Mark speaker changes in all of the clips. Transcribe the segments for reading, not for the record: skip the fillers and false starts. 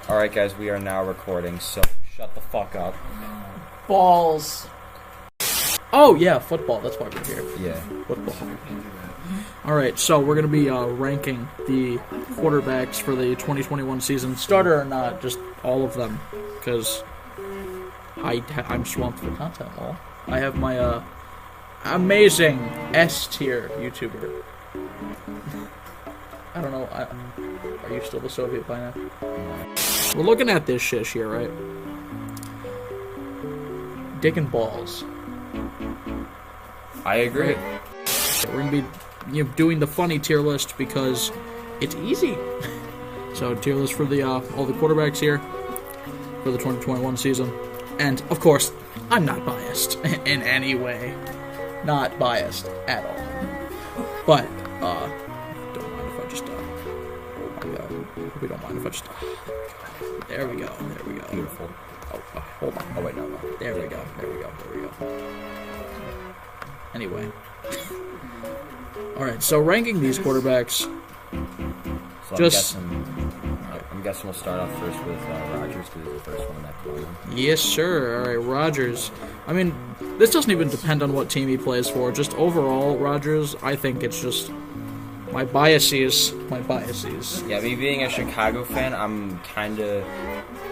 Speaker 1: Alright, guys, we are now recording, so shut the fuck up.
Speaker 2: Balls. Oh, yeah, football. That's why we're here.
Speaker 1: Yeah.
Speaker 2: Football. Alright, so we're going to be ranking the quarterbacks for the 2021 season, starter or not, just all of them, because I'm swamped with content, lol. I have my amazing S-tier YouTuber. I don't know, are you still the Soviet by now? We're looking at this shish here, right? Digging balls.
Speaker 1: I agree.
Speaker 2: Right. We're gonna be doing the funny tier list because it's easy. So tier list for the all the quarterbacks here for the 2021 season, and of course I'm not biased in any way, not biased at all. But don't mind if I just oh my god, hope we don't mind if I just there we go.
Speaker 1: Beautiful.
Speaker 2: Oh, hold on.
Speaker 1: Oh, wait, no.
Speaker 2: There we go. Anyway. Alright, so ranking these quarterbacks.
Speaker 1: So
Speaker 2: just.
Speaker 1: I'm guessing we'll start off first with Rodgers, because he's the first one in that column.
Speaker 2: Yes, sir. Alright, Rodgers. I mean, this doesn't even depend on what team he plays for. Just overall, Rodgers, I think it's just my biases.
Speaker 1: Yeah, me being a Chicago fan, I'm kind of...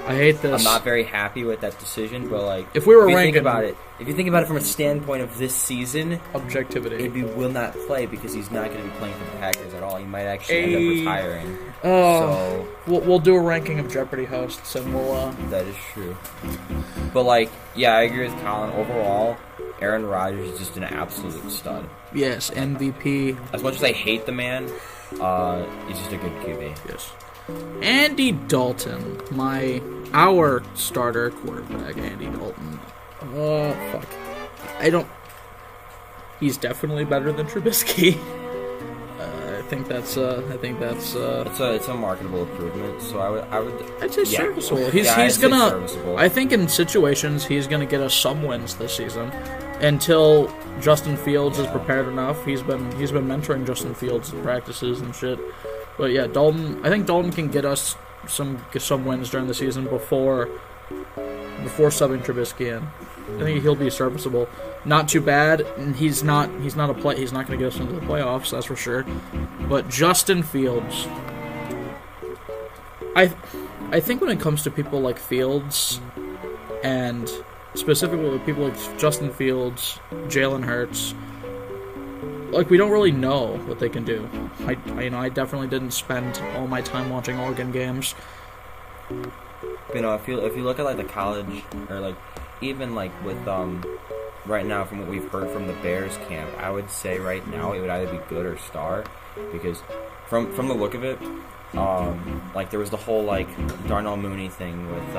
Speaker 2: I hate this.
Speaker 1: I'm not very happy with that decision, but like,
Speaker 2: if we were
Speaker 1: ranking,
Speaker 2: if
Speaker 1: you think about it from a standpoint of this season,
Speaker 2: objectivity,
Speaker 1: he will not play because he's not going to be playing for the Packers at all. He might actually end up retiring.
Speaker 2: So we'll do a ranking of Jeopardy hosts, and we'll.
Speaker 1: That is true. But like, yeah, I agree with Colin. Overall, Aaron Rodgers is just an absolute stud.
Speaker 2: Yes, MVP.
Speaker 1: As much as I hate the man, he's just a good QB.
Speaker 2: Yes. Andy Dalton, our starter quarterback, Andy Dalton. Fuck. He's definitely better than Trubisky. I think that's
Speaker 1: it's a marketable improvement. So
Speaker 2: I'd say serviceable. He's gonna. Serviceable. I think in situations he's gonna get us some wins this season. Until Justin Fields is prepared enough. He's been mentoring Justin Fields in practices and shit. But yeah, Dalton. I think Dalton can get us some wins during the season before subbing Trubisky in. I think he'll be serviceable. Not too bad. And he's not going to get us into the playoffs. That's for sure. But Justin Fields. I think when it comes to people like Fields, and specifically with people like Justin Fields, Jalen Hurts. Like, we don't really know what they can do. I definitely didn't spend all my time watching Oregon games.
Speaker 1: If you look at like the college, or like even like with right now from what we've heard from the Bears camp, I would say right now it would either be good or star, because from the look of it, like there was the whole like Darnell Mooney thing with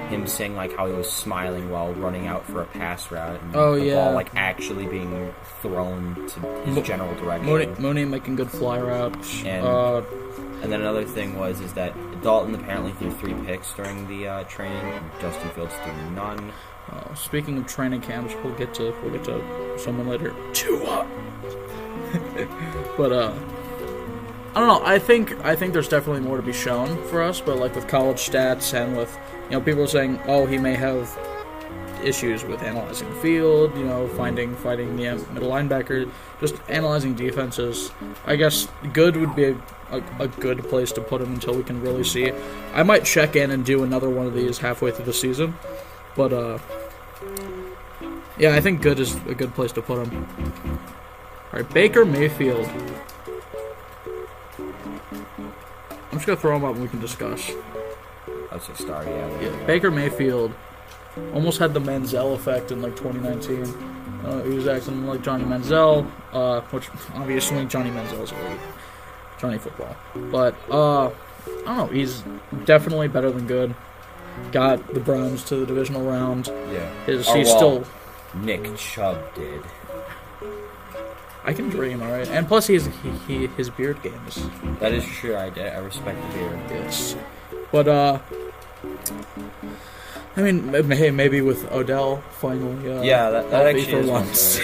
Speaker 1: him saying like how he was smiling while running out for a pass route, and the ball like actually being thrown to his general direction.
Speaker 2: Mooney making good fly routes.
Speaker 1: And then another thing is that Dalton apparently threw 3 picks during the training, and Justin Fields threw none.
Speaker 2: Speaking of training camps, we'll get to someone later. Tua. But I don't know. I think there's definitely more to be shown for us, but like with college stats and with people are saying, oh, he may have issues with analyzing the field, fighting the middle linebacker, just analyzing defenses. I guess good would be a good place to put him until we can really see. I might check in and do another one of these halfway through the season, but yeah, I think good is a good place to put him. All right, Baker Mayfield. I'm just gonna throw him up and we can discuss.
Speaker 1: That's a star, yeah.
Speaker 2: Baker Mayfield almost had the Manziel effect in like 2019. He was acting like Johnny Manziel, which obviously Johnny Manziel's elite, Johnny Football. But I don't know. He's definitely better than good. Got the Browns to the divisional round.
Speaker 1: Yeah. Nick Chubb did.
Speaker 2: I can dream, all right. And plus, his beard game is.
Speaker 1: That is true. I respect the beard.
Speaker 2: Yes, but I mean, maybe with Odell finally.
Speaker 1: That actually for is once.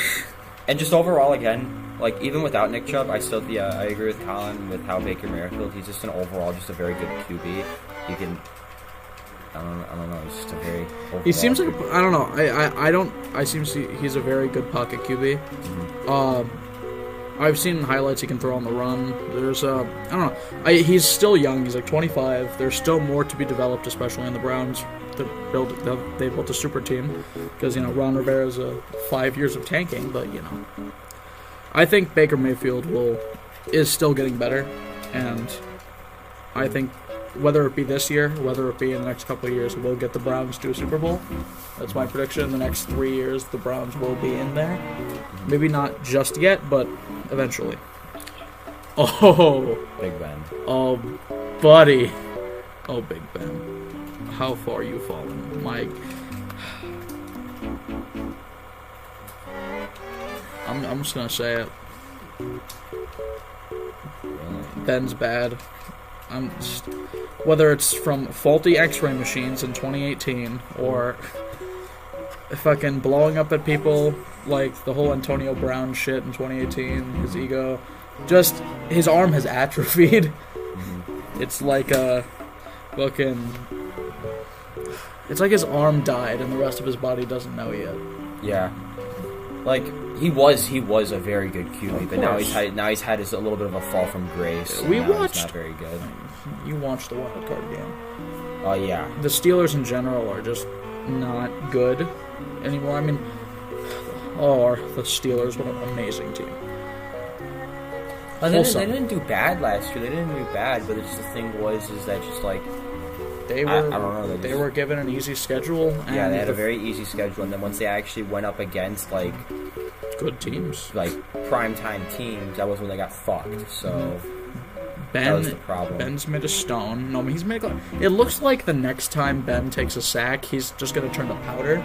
Speaker 1: And just overall, again, like even without Nick Chubb, I agree with Colin with how Baker Mayfield. He's just a very good QB. He can I don't know. He's just a very.
Speaker 2: He seems like I don't know. I seem to see he's a very good pocket QB. I've seen highlights he can throw on the run. There's I don't know. He's still young. He's like 25. There's still more to be developed, especially in the Browns. They built a super team because Ron Rivera's 5 years of tanking, but I think Baker Mayfield is still getting better, and I think whether it be this year, whether it be in the next couple of years, we'll get the Browns to a Super Bowl. That's my prediction. In the next 3 years, the Browns will be in there. Maybe not just yet, but eventually. Oh,
Speaker 1: Big Ben.
Speaker 2: Oh, buddy. Oh, Big Ben. How far you fallen, Mike? I'm just gonna say it. Ben's bad. Whether it's from faulty X-ray machines in 2018 or fucking blowing up at people like the whole Antonio Brown shit in 2018, his ego, just his arm has atrophied. It's like a fucking. It's like his arm died and the rest of his body doesn't know yet.
Speaker 1: Yeah. Like he was a very good QB, but now he's had a little bit of a fall from grace.
Speaker 2: We watched.
Speaker 1: He's not very good.
Speaker 2: You watched the wild card game.
Speaker 1: Oh yeah.
Speaker 2: The Steelers in general are just not good anymore. I mean, the Steelers, what an amazing team.
Speaker 1: They didn't do bad last year. They didn't do bad, but the thing is that just like
Speaker 2: they were. I don't know. They were given an easy schedule.
Speaker 1: Yeah, they had a very easy schedule, and then once they actually went up against like
Speaker 2: good teams,
Speaker 1: like primetime teams, that was when they got fucked. So that was the problem. Ben's
Speaker 2: made a stone. No, he's made. It looks like the next time Ben takes a sack, he's just gonna turn to powder.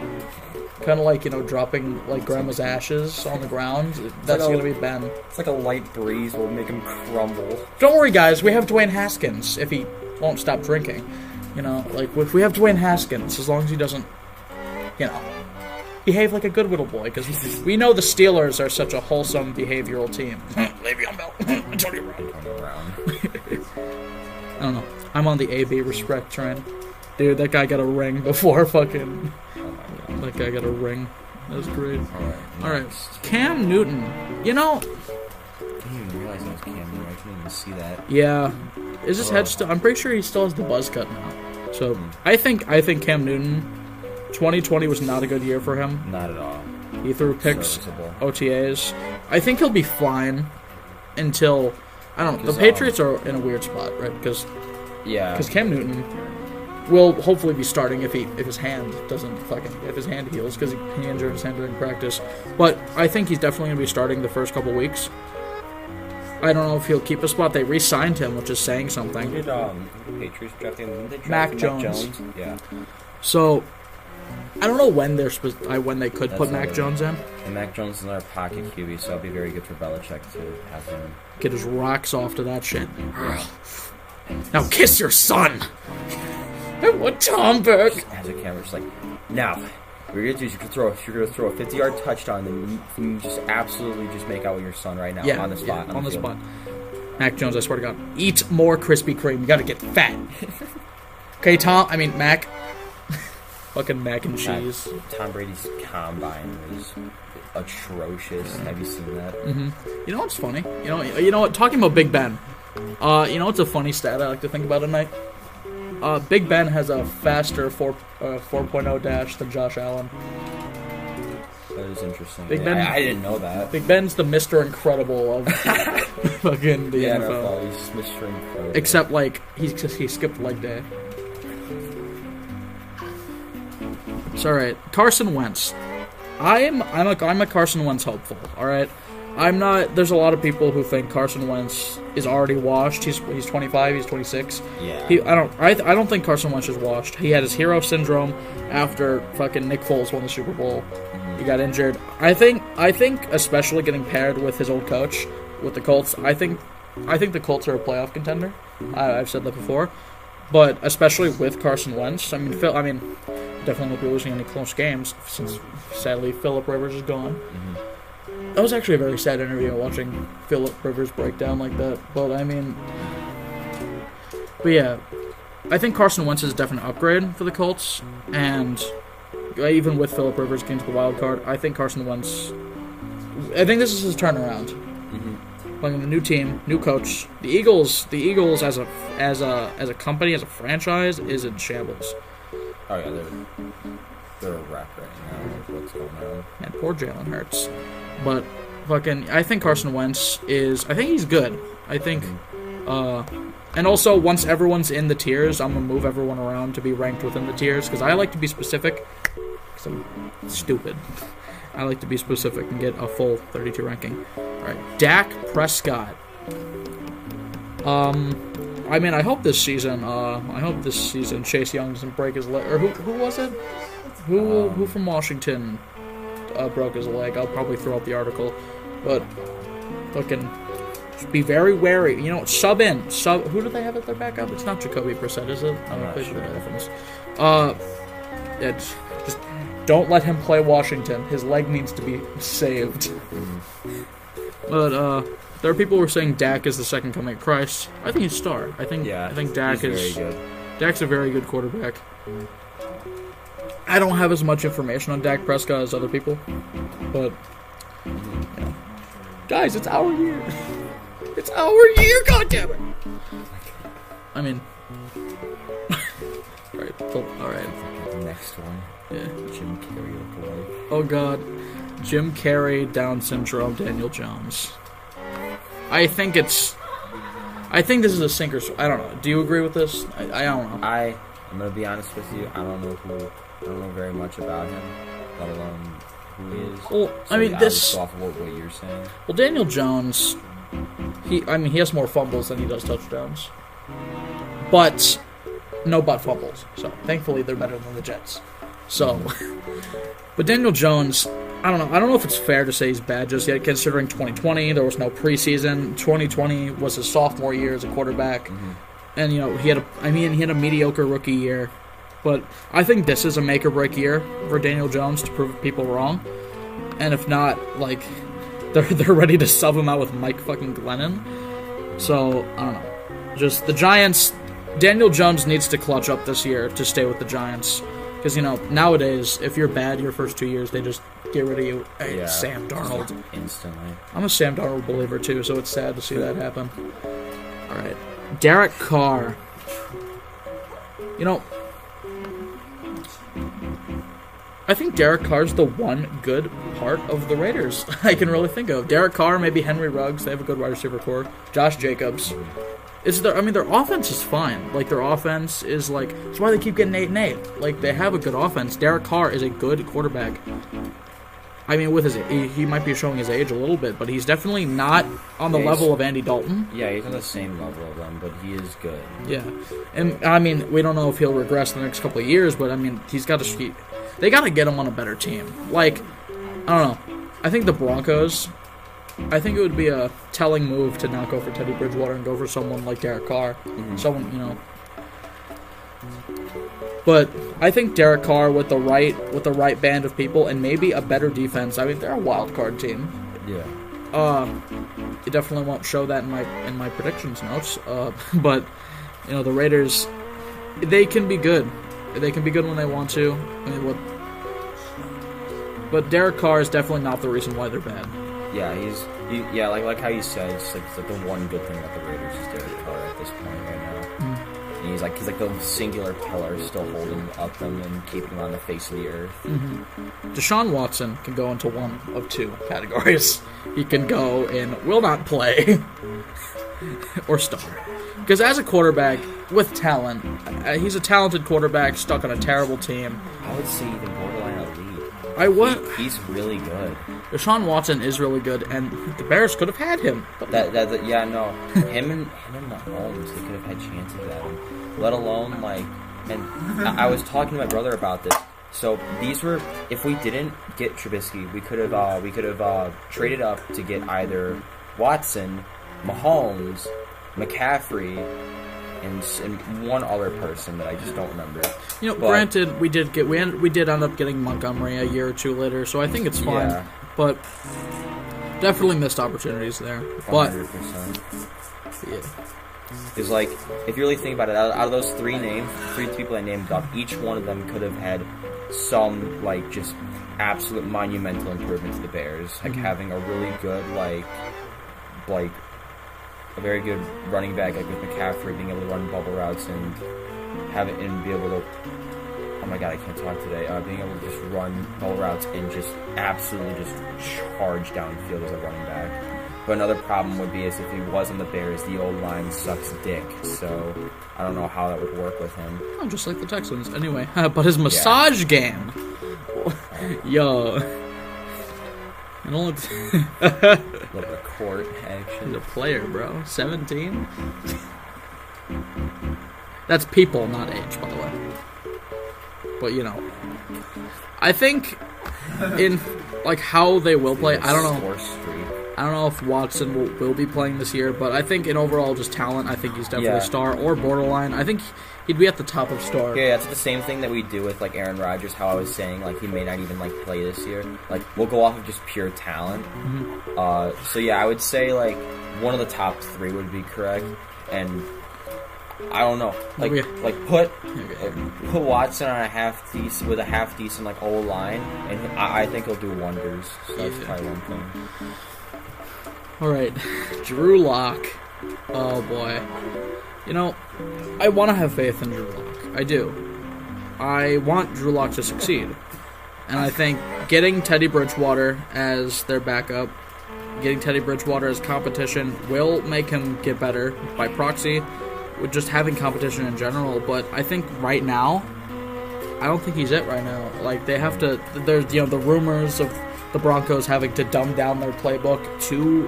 Speaker 2: Kind of like, dropping like grandma's ashes on the ground. That's going to be Ben.
Speaker 1: It's like a light breeze will make him crumble.
Speaker 2: Don't worry, guys. We have Dwayne Haskins if he won't stop drinking. Like if we have Dwayne Haskins, as long as he doesn't, behave like a good little boy. Because we know the Steelers are such a wholesome behavioral team. Le'Veon Bell. Antonio Brown. I don't know. I'm on the AB respect train. Dude, that guy got a ring before fucking... That guy got a ring. That was great. Alright. Cam Newton.
Speaker 1: I didn't even realize that was Cam Newton. I couldn't even see that.
Speaker 2: Yeah. Is his head still... I'm pretty sure he still has the buzz cut now. So, I think Cam Newton, 2020 was not a good year for him.
Speaker 1: Not at all.
Speaker 2: He threw picks, OTAs. I think he'll be fine until... I don't know. The Patriots are in a weird spot, right? Because Cam Newton... will hopefully be starting if his hand heals, because he injured his hand during practice. But I think he's definitely going to be starting the first couple weeks. I don't know if he'll keep a spot. They re-signed him, which is saying something.
Speaker 1: Who did Patriots draft him?
Speaker 2: Mac Jones.
Speaker 1: Yeah.
Speaker 2: So I don't know when they could put Mac Jones in.
Speaker 1: And Mac Jones is another pocket QB, so it'll be very good for Belichick to have him
Speaker 2: get his rocks off to that shit. Now kiss your son. I want Tom back.
Speaker 1: As a camera, just like, now, what you're gonna do is you're gonna throw a 50-yard touchdown, and you just absolutely just make out with your son right now on the spot.
Speaker 2: Yeah, on the spot. Mac Jones, I swear to God, eat more Krispy Kreme. You gotta get fat. Okay, Mac. Fucking mac and cheese.
Speaker 1: Tom Brady's combine was atrocious. Have you seen that?
Speaker 2: Mm-hmm. You know what's funny? You know what? Talking about Big Ben. What's a funny stat I like to think about at night? Big Ben has a faster 4.0 dash than Josh Allen.
Speaker 1: That is interesting.
Speaker 2: Big Ben,
Speaker 1: I didn't know that.
Speaker 2: Big Ben's the Mr. Incredible of fucking the NFL.
Speaker 1: He's Mr. Incredible.
Speaker 2: Except he skipped leg day. It's all right. Carson Wentz. I'm a Carson Wentz hopeful. All right. I'm not. There's a lot of people who think Carson Wentz is already washed. He's 25. He's 26.
Speaker 1: Yeah.
Speaker 2: I don't think Carson Wentz is washed. He had his hero syndrome after fucking Nick Foles won the Super Bowl. Mm-hmm. He got injured. I think especially getting paired with his old coach with the Colts. I think the Colts are a playoff contender. I've said that before, but especially with Carson Wentz. Definitely won't be losing any close games since sadly Phillip Rivers is gone. Mm-hmm. That was actually a very sad interview watching Phillip Rivers break down like that. But yeah, I think Carson Wentz is a definite upgrade for the Colts, and even with Phillip Rivers getting to the wild card, I think Carson Wentz. I think this is his turnaround. Mm-hmm. Playing with a new team, new coach. The Eagles as a company, as a franchise, is in shambles.
Speaker 1: Oh yeah, they're a wreck right now. What's going on?
Speaker 2: And poor Jalen Hurts, but I think Carson Wentz is. I think he's good. I think. And also, once everyone's in the tiers, I'm going to move everyone around to be ranked within the tiers, because I like to be specific, because I'm stupid. I like to be specific and get a full 32 ranking. Alright, Dak Prescott. I hope this season Chase Young doesn't break his leg. Or who was it? Who from Washington broke his leg? I'll probably throw out the article. But, be very wary. Sub in. Who do they have at their backup? It's not Jacoby Brissett, is it?
Speaker 1: I'm not sure.
Speaker 2: The Dolphins. Just don't let him play Washington. His leg needs to be saved. But there are people who are saying Dak is the second coming of Christ. I think he's a star. I think Dak is
Speaker 1: very good.
Speaker 2: Dak's a very good quarterback. I don't have as much information on Dak Prescott as other people, but guys, it's our year. It's our year, goddammit! I mean... Alright.
Speaker 1: Next one.
Speaker 2: Yeah.
Speaker 1: Jim Carrey look-alike.
Speaker 2: Oh god. Jim Carrey, Down syndrome, Daniel Jones. I think this is a sinker... I don't know. Do you agree with this? I don't know.
Speaker 1: I'm gonna be honest with you. I don't know very much about him, let alone who he is.
Speaker 2: Well,
Speaker 1: so this... off of what you're saying.
Speaker 2: Well, Daniel Jones... He has more fumbles than he does touchdowns. But no butt fumbles. So thankfully they're better than the Jets. So but Daniel Jones, I don't know if it's fair to say he's bad just yet, considering 2020, there was no preseason. 2020 was his sophomore year as a quarterback. Mm-hmm. And he had a mediocre rookie year. But I think this is a make or break year for Daniel Jones to prove people wrong. And if not, they're ready to sub him out with Mike fucking Glennon. So, I don't know. Just the Giants, Daniel Jones needs to clutch up this year to stay with the Giants. Because, nowadays, if you're bad your first 2 years, they just get rid of you. Hey, yeah, Sam Darnold.
Speaker 1: Instantly.
Speaker 2: I'm a Sam Darnold believer, too, so it's sad to see that happen. Alright. Derek Carr. I think Derek Carr's the one good part of the Raiders I can really think of. Derek Carr, maybe Henry Ruggs. They have a good wide receiver core. Josh Jacobs. Their offense is fine. Their offense is that's why they keep getting 8-8. They have a good offense. Derek Carr is a good quarterback. With he might be showing his age a little bit, but he's definitely not on the level of Andy Dalton.
Speaker 1: Yeah, he's on the same level of them, but he is good.
Speaker 2: Yeah. And, we don't know if he'll regress the next couple of years, but, he's got to... They got to get him on a better team. I don't know. I think the Broncos, I think it would be a telling move to not go for Teddy Bridgewater and go for someone like Derek Carr. Mm-hmm. Someone, But I think Derek Carr with the right band of people and maybe a better defense. They're a wild card team.
Speaker 1: Yeah.
Speaker 2: It definitely won't show that in my predictions notes. But the Raiders, they can be good. They can be good when they want to. But Derek Carr is definitely not the reason why they're bad.
Speaker 1: Yeah, like how you said, it's like the one good thing about the Raiders is Derek Carr at this point right now. Mm-hmm. And he's like the singular pillar still holding up them and keeping them on the face of the earth.
Speaker 2: Mm-hmm. Deshaun Watson can go into one of two categories. He can go in will not play or star. Because as a quarterback with talent, he's a talented quarterback stuck on a terrible team.
Speaker 1: I would say even borderline elite. He's really good.
Speaker 2: Deshaun Watson is really good, and the Bears could have had him.
Speaker 1: Him and Mahomes, they could have had chances at him. Let alone and I was talking to my brother about this. So these were, if we didn't get Trubisky, we could have traded up to get either Watson, Mahomes, McCaffrey, and one other person that I just don't remember.
Speaker 2: Granted, we did end up getting Montgomery a year or two later, so I think it's fine. Yeah. But definitely missed opportunities there.
Speaker 1: 100%.
Speaker 2: Yeah.
Speaker 1: Because, like, if you really think about it, out of those three people I named off, each one of them could have had some, like, just absolute monumental improvement to the Bears. Like, having a really good, like, a very good running back, like, with McCaffrey, being able to run bubble routes and have it and be able to, oh my god, I can't talk today, being able to just run bubble routes and just absolutely just charge downfield as a running back. But another problem would be is if he was on the Bears, the old line sucks dick. So I don't know how that would work with him.
Speaker 2: Oh, just like the Texans. Anyway, but his massage game. Yo. And only
Speaker 1: a little bit of court action.
Speaker 2: He's a player, bro. 17? That's people, not age, by the way. But, you know. I think in, like, how they will play, I don't know. I don't know if Watson will be playing this year, but I think in overall just talent, I think he's definitely a star or borderline. I think he'd be at the top of star.
Speaker 1: Yeah, that's the same thing that we do with, like, Aaron Rodgers, how I was saying, like, he may not even, like, play this year. Like, we'll go off of just pure talent. So, yeah, I would say, like, one of the top three would be correct, and I don't know. Like put Watson on a half decent like O line, and I think he'll do wonders. So that's probably one thing.
Speaker 2: All right, Drew Lock. Oh boy, you know, I want to have faith in Drew Lock. I do. I want Drew Lock to succeed, and I think getting Teddy Bridgewater as their backup, getting Teddy Bridgewater as competition will make him get better by proxy. With just having competition in general, but I think right now, I don't think he's it right now. Like, they have to, there's, you know, the rumors of the Broncos having to dumb down their playbook to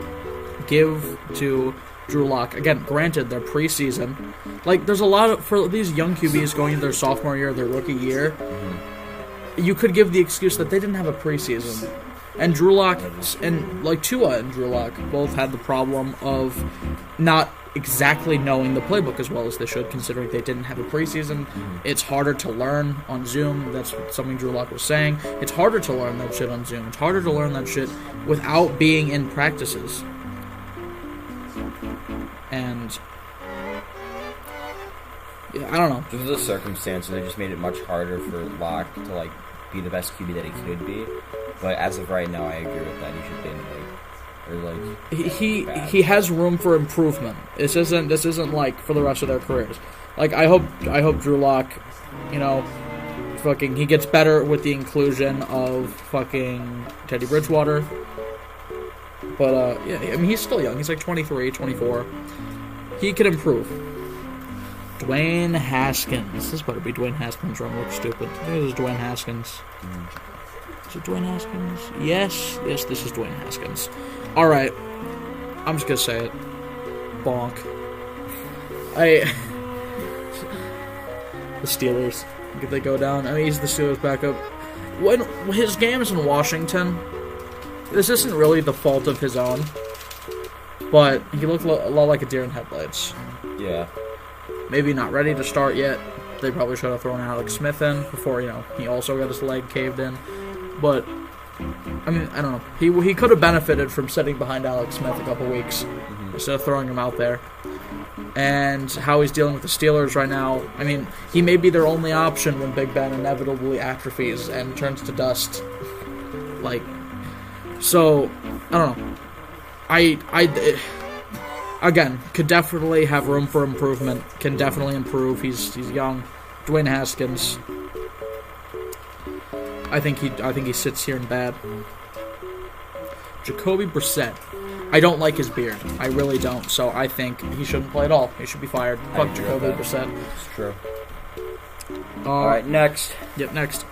Speaker 2: give to Drew Lock. Again, granted, they're preseason. Like, there's a lot of, for these young QBs going into their sophomore year, their rookie year, you could give the excuse that they didn't have a preseason. And Drew Lock, and like Tua and Drew Lock both had the problem of not exactly knowing the playbook as well as they should, considering they didn't have a preseason. It's harder to learn on Zoom. That's something Drew Lock was saying. It's harder to learn that shit on Zoom. It's harder to learn that shit without being in practices. And yeah, I don't know.
Speaker 1: Due to the circumstances, it just made it much harder for Lock to like be the best QB that he could be. But as of right now, I agree with that. He should be in the league. Or like
Speaker 2: he has room for improvement. This isn't like for the rest of their careers. Like I hope Drew Lock, you know, fucking he gets better with the inclusion of fucking Teddy Bridgewater. But yeah, I mean he's still young. He's like 23, 24. He could improve. Dwayne Haskins. This better be Dwayne Haskins or I'm look stupid. This is Dwayne Haskins. Is it Dwayne Haskins? Yes, this is Dwayne Haskins. Alright, I'm just gonna say it. Bonk. The Steelers. If they go down, I mean, he's the Steelers' backup. When his games in Washington, this isn't really the fault of his own, but he looked a lot like a deer in headlights.
Speaker 1: Yeah.
Speaker 2: Maybe not ready to start yet. They probably should have thrown Alex Smith in before, you know, he also got his leg caved in. But I mean, I don't know. He could have benefited from sitting behind Alex Smith a couple weeks instead of throwing him out there. And how he's dealing with the Steelers right now. I mean, he may be their only option when Big Ben inevitably atrophies and turns to dust. Like, so I don't know. I again could definitely have room for improvement. Can definitely improve. He's young. Dwayne Haskins. I think he sits here in bad. Jacoby Brissett. I don't like his beard. I really don't. So I think he shouldn't play at all. He should be fired. Fuck Jacoby Brissett.
Speaker 1: It's true. All right, next.
Speaker 2: Yep, next.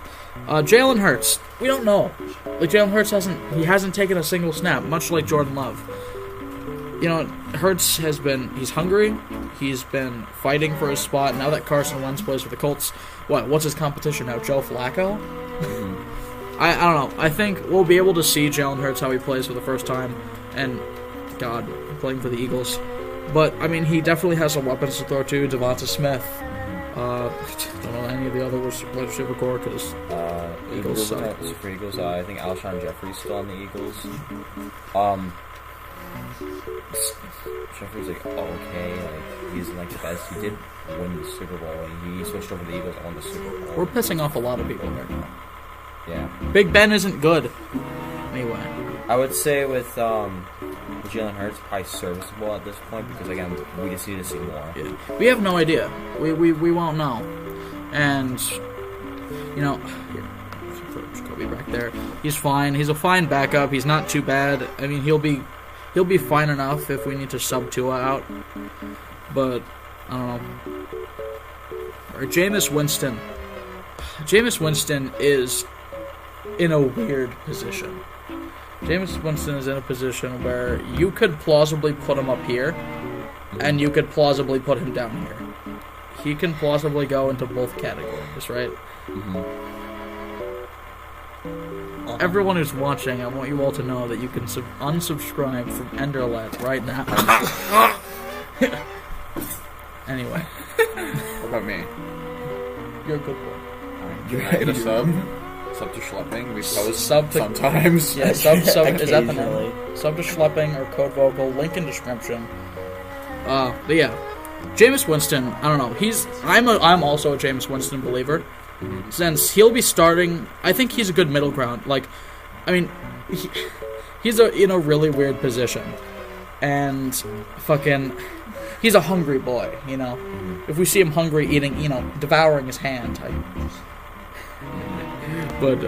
Speaker 2: Jalen Hurts. We don't know. Like Jalen Hurts hasn't taken a single snap, much like Jordan Love. You know, Hurts he's hungry. He's been fighting for his spot. Now that Carson Wentz plays for the Colts, what's his competition now? Joe Flacco? I don't know. I think we'll be able to see Jalen Hurts how he plays for the first time, and God, playing for the Eagles. But I mean, he definitely has some weapons to throw to. Devonta Smith. Don't know any of the other wide receiver core because Eagles suck.
Speaker 1: For Eagles, I think Alshon Jeffrey's still on the Eagles. Sheffer's like okay, like he's like the best. He did win the Super Bowl, and he switched over to the Eagles and won the Super Bowl.
Speaker 2: We're pissing off a lot of people right now.
Speaker 1: Yeah.
Speaker 2: Big Ben isn't good. Anyway.
Speaker 1: I would say with Jalen Hurts, probably serviceable at this point because again, we just need to see more.
Speaker 2: Yeah. We have no idea. We won't know. And here, Kobe back there. He's fine. He's a fine backup. He's not too bad. I mean, he'll be fine enough if we need to sub Tua out. But I don't know. Or Jameis Winston. Jameis Winston is in a weird position. Jameis Winston is in a position where you could plausibly put him up here, and you could plausibly put him down here. He can plausibly go into both categories, right?
Speaker 1: Mm-hmm.
Speaker 2: Everyone who's watching, I want you all to know that you can unsubscribe from Enderlet right now. Anyway.
Speaker 3: What about me?
Speaker 2: You're a good boy.
Speaker 3: You hit a sub? Sub to schlepping? We post
Speaker 2: sub to,
Speaker 3: sometimes.
Speaker 2: Yeah, sub is that the name? Sub to schlepping or code vocal, link in description. But yeah. Jameis Winston, I don't know. I'm also a Jameis Winston believer. Since he'll be starting, I think he's a good middle ground. Like, I mean, he's in a really weird position. And he's a hungry boy, you know. If we see him hungry, eating, devouring his hand. But,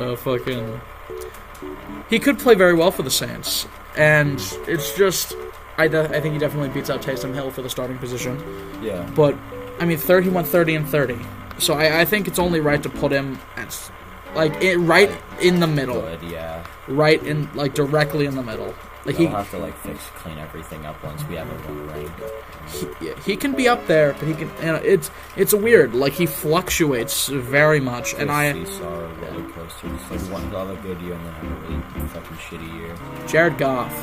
Speaker 2: he could play very well for the Saints. And it's just, I think he definitely beats out Taysom Hill for the starting position.
Speaker 1: Yeah.
Speaker 2: But, I mean, 30 went 30 and 30. So I think it's only right to put him at, right in the middle.
Speaker 1: Good, yeah.
Speaker 2: Right in, directly in the middle. Like
Speaker 1: he'll have to, clean everything up once we have everyone ranked.
Speaker 2: He can be up there, but he can, it's a weird, he fluctuates very much, and
Speaker 1: seesaw roller coaster. It's one he'll have a good year and then have a really fucking shitty year.
Speaker 2: Jared Goff.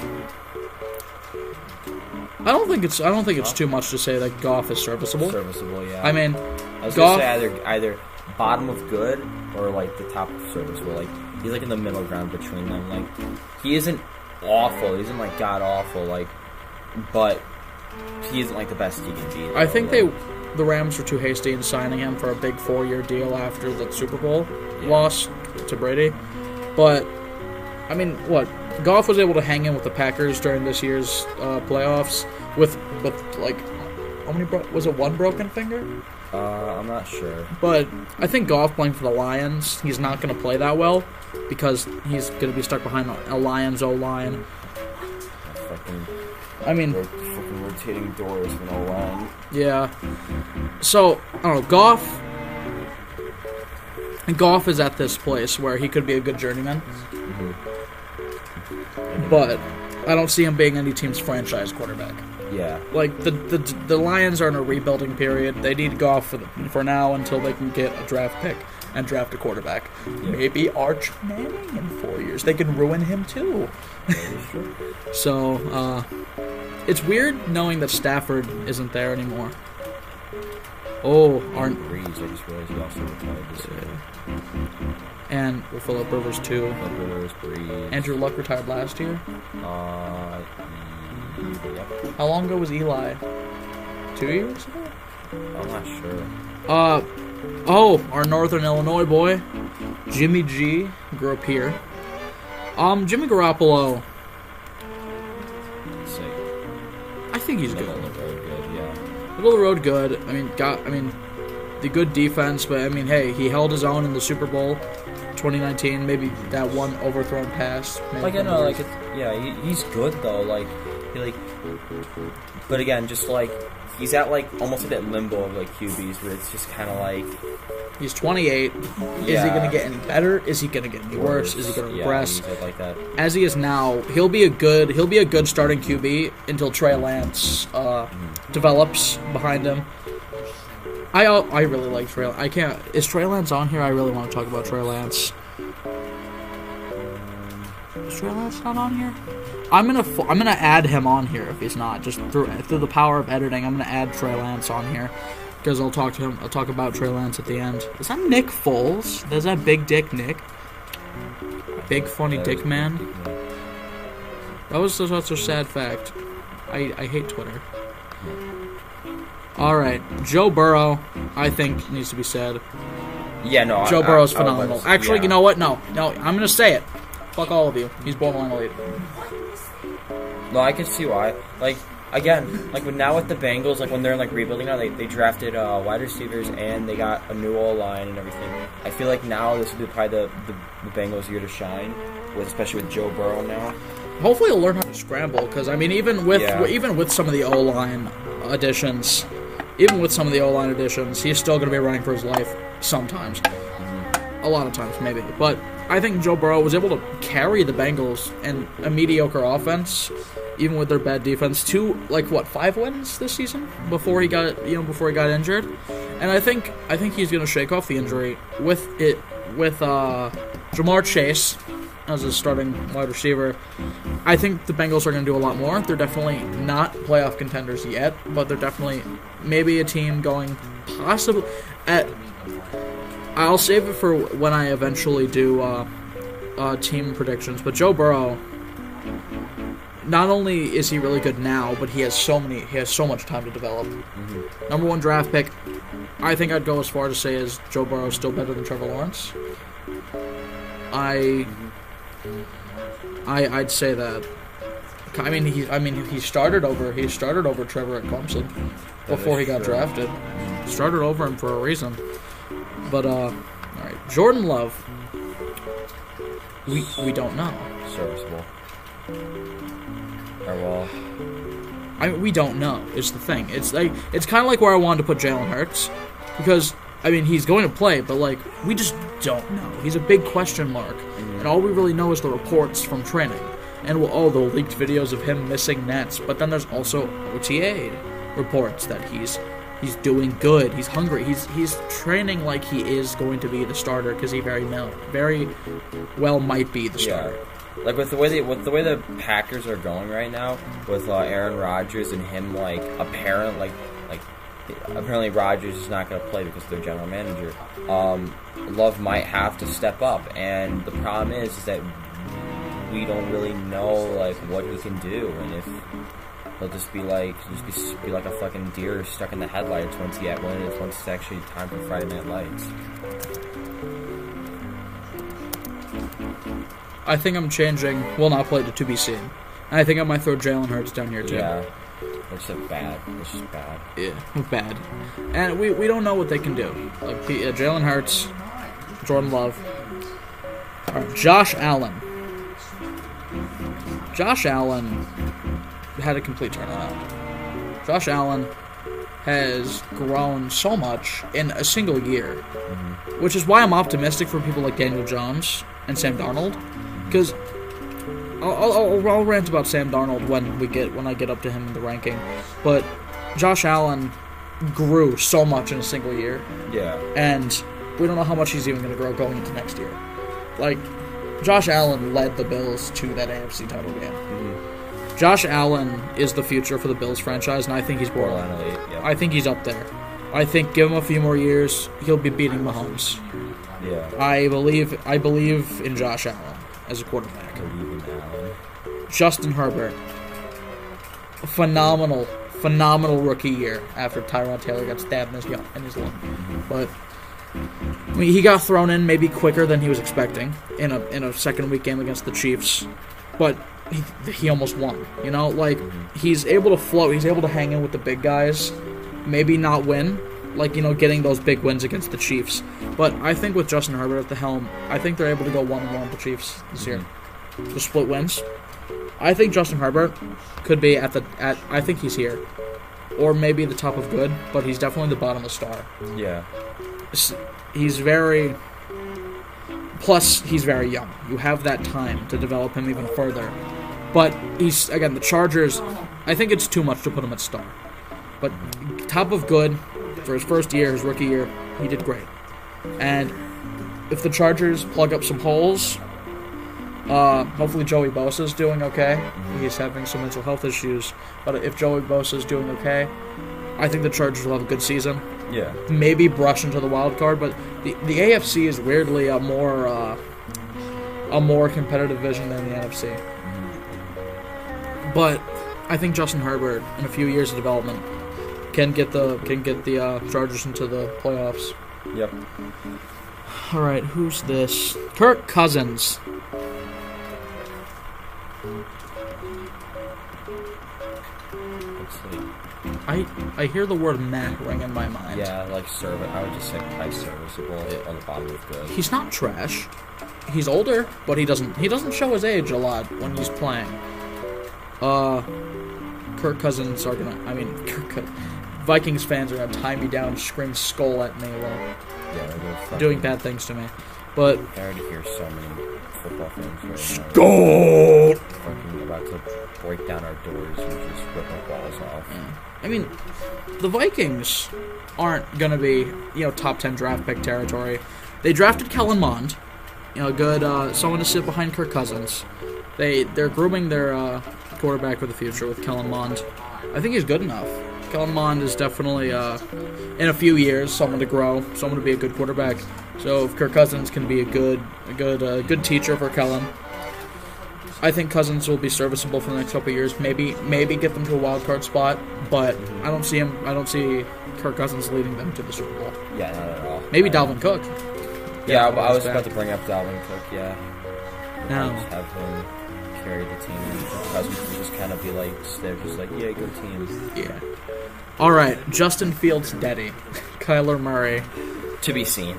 Speaker 2: I don't think it's too much to say that Goff is serviceable.
Speaker 1: Serviceable, yeah.
Speaker 2: I mean,
Speaker 1: I was gonna say either bottom of good or the top of serviceable. He's in the middle ground between them. He isn't awful. He isn't god awful. But he isn't the best he can be.
Speaker 2: I think the Rams were too hasty in signing him for a big 4-year deal after the Super Bowl loss to Brady. But I mean, what? Goff was able to hang in with the Packers during this year's playoffs with how many was it one broken finger?
Speaker 1: I'm not sure.
Speaker 2: But I think Goff playing for the Lions, he's not going to play that well because he's going to be stuck behind a Lions O-line. I mean,
Speaker 1: fucking rotating doors with O-line.
Speaker 2: Yeah. So I don't know. Goff is at this place where he could be a good journeyman.
Speaker 1: Mm-hmm.
Speaker 2: But I don't see him being any team's franchise quarterback.
Speaker 1: Yeah.
Speaker 2: The Lions are in a rebuilding period. They need Goff for now until they can get a draft pick and draft a quarterback. Yeah. Maybe Arch Manning in 4 years. They can ruin him too. So, it's weird knowing that Stafford isn't there anymore. Oh,
Speaker 1: Breeze. I just realized he also retired this year.
Speaker 2: And Phillip Rivers too.
Speaker 1: Phillip Rivers, Breeze.
Speaker 2: Andrew Luck retired last year.
Speaker 1: Yep.
Speaker 2: How long ago was Eli? 2 years ago?
Speaker 1: I'm not sure.
Speaker 2: Our Northern Illinois boy, Jimmy G, grew up here. Jimmy Garoppolo. I think he's good.
Speaker 1: Middle of the road good, yeah.
Speaker 2: Middle of the road good. I mean, the good defense, but I mean, hey, he held his own in the Super Bowl 2019. Maybe that one overthrown pass.
Speaker 1: He's good though. But again, just he's at almost a bit limbo of QBs, where it's just kind of
Speaker 2: he's 28. Is he going to get any better? Is he going to get any worse? Is he going to regress?
Speaker 1: Like that.
Speaker 2: As he is now, he'll be a good starting QB until Trey Lance develops behind him. I really like Trey. Is Trey Lance on here? I really want to talk about Trey Lance. Is Trey Lance not on here? I'm gonna add him on here if he's not. Just through the power of editing, I'm gonna add Trey Lance on here because I'll talk to him. I'll talk about Trey Lance at the end. Is that Nick Foles? Is that Big Dick Nick? Big funny dick man. That's a sad fact. I hate Twitter. All right, Joe Burrow, I think needs to be said.
Speaker 1: Yeah, no.
Speaker 2: Joe Burrow's phenomenal. Actually, you know what? No, I'm gonna say it. Fuck all of you. He's borderline elite.
Speaker 1: No, I can see why. Like, again, like now with the Bengals, like when they're like rebuilding now, they drafted wide receivers and they got a new O-line and everything. I feel like now this will be probably the Bengals' year to shine, especially with Joe Burrow now.
Speaker 2: Hopefully he'll learn how to scramble, because I mean, even with some of the O-line additions, he's still going to be running for his life sometimes. A lot of times, maybe. But I think Joe Burrow was able to carry the Bengals and a mediocre offense, even with their bad defense, to 5 wins this season before he got injured. And I think he's going to shake off the injury with Jamar Chase as his starting wide receiver. I think the Bengals are going to do a lot more. They're definitely not playoff contenders yet, but they're definitely maybe a team going possibly at. I'll save it for when I eventually do team predictions. But Joe Burrow, not only is he really good now, but he has so much time to develop. Mm-hmm. Number 1 draft pick. I think I'd go as far to say is Joe Burrow is still better than Trevor Lawrence. I'd say that. I mean he started over Trevor at Clemson before he got drafted. Started over him for a reason. But all right, Jordan Love. We don't know.
Speaker 1: Serviceable. Or well.
Speaker 2: We don't know. Is the thing. It's kind of like where I wanted to put Jalen Hurts, because he's going to play, but we just don't know. He's a big question mark, and all we really know is the reports from training and all the leaked videos of him missing nets. But then there's also OTA reports that he's doing good. He's hungry. He's training like he is going to be the starter, because he very well might be the starter.
Speaker 1: Yeah. Like with the way the Packers are going right now, with Aaron Rodgers and him apparently Rodgers is not going to play because their general manager. Love might have to step up, and the problem is that we don't really know what he can do, and if he'll just be like a fucking deer stuck in the headlights once it's actually time for Friday Night Lights.
Speaker 2: I think I'm changing. Will not play to be seen. And I think I might throw Jalen Hurts down here too.
Speaker 1: Yeah, it's just bad.
Speaker 2: Yeah, bad. And we don't know what they can do. Jalen Hurts, Jordan Love, Josh Allen. Josh Allen had a complete turnaround. Josh Allen has grown so much in a single year, which is why I'm optimistic for people like Daniel Jones and Sam Darnold, because I'll rant about Sam Darnold when I get up to him in the ranking, but Josh Allen grew so much in a single year.
Speaker 1: Yeah.
Speaker 2: And we don't know how much he's even going to grow going into next year. Josh Allen led the Bills to that AFC title game. Mm-hmm. Josh Allen is the future for the Bills franchise, and I think he's borderline elite. Yep. I think he's up there. I think give him a few more years, he'll be beating Mahomes.
Speaker 1: Yeah.
Speaker 2: I believe in Josh Allen as a quarterback. Justin Herbert, a phenomenal rookie year after Tyrod Taylor got stabbed in his lung. But he got thrown in maybe quicker than he was expecting in a second week game against the Chiefs, but he almost won. He's able to float. He's able to hang in with the big guys, maybe not win, getting those big wins against the Chiefs. But I think with Justin Herbert at the helm, I think they're able to go 1-1 with the Chiefs this year. The split wins. I think Justin Herbert could be I think he's here, or maybe the top of good, but he's definitely the bottom of star.
Speaker 1: Yeah.
Speaker 2: He's very young. You have that time to develop him even further. But the Chargers, I think it's too much to put him at star. But top of good for his first year, his rookie year, he did great. And if the Chargers plug up some holes, hopefully Joey Bosa's doing okay. He's having some mental health issues. But if Joey Bosa's doing okay, I think the Chargers will have a good season.
Speaker 1: Yeah. Maybe
Speaker 2: brush into the wild card, but the AFC is weirdly a more competitive division than the NFC. But I think Justin Herbert, in a few years of development, can get the Chargers into the playoffs.
Speaker 1: Yep.
Speaker 2: All right, who's this? Kirk Cousins.
Speaker 1: Let's see.
Speaker 2: I hear the word meh ring in my mind.
Speaker 1: Yeah, like I would just say probably serviceable on the bottom of good.
Speaker 2: He's not trash. He's older, but he doesn't show his age a lot when he's playing. Kirk Cousins are gonna. I mean, Vikings fans are gonna tie me down, and scream "skull" at me while doing bad things to me. But
Speaker 1: I already hear so many football fans right now.
Speaker 2: Skull!
Speaker 1: Fucking about to break down our doors and just rip our balls off.
Speaker 2: Yeah. I mean, the Vikings aren't gonna be top 10 draft pick territory. They drafted Kellen Mond, good someone to sit behind Kirk Cousins. They're grooming their quarterback for the future with Kellen Mond. I think he's good enough. Kellen Mond is definitely in a few years someone to grow, someone to be a good quarterback. So if Kirk Cousins can be a good teacher for Kellen, I think Cousins will be serviceable for the next couple of years. Maybe get them to a wild card spot, but I don't see Kirk Cousins leading them to the Super Bowl.
Speaker 1: Yeah, not at all.
Speaker 2: Maybe Dalvin Cook.
Speaker 1: Yeah, I was about to bring up Dalvin Cook. Yeah.
Speaker 2: No.
Speaker 1: Just have him carry the team, and Cousins will just kind of be like, they're just like, yeah, good team.
Speaker 2: Yeah. All right, Justin Fields, daddy, Kyler Murray.
Speaker 1: To be seen.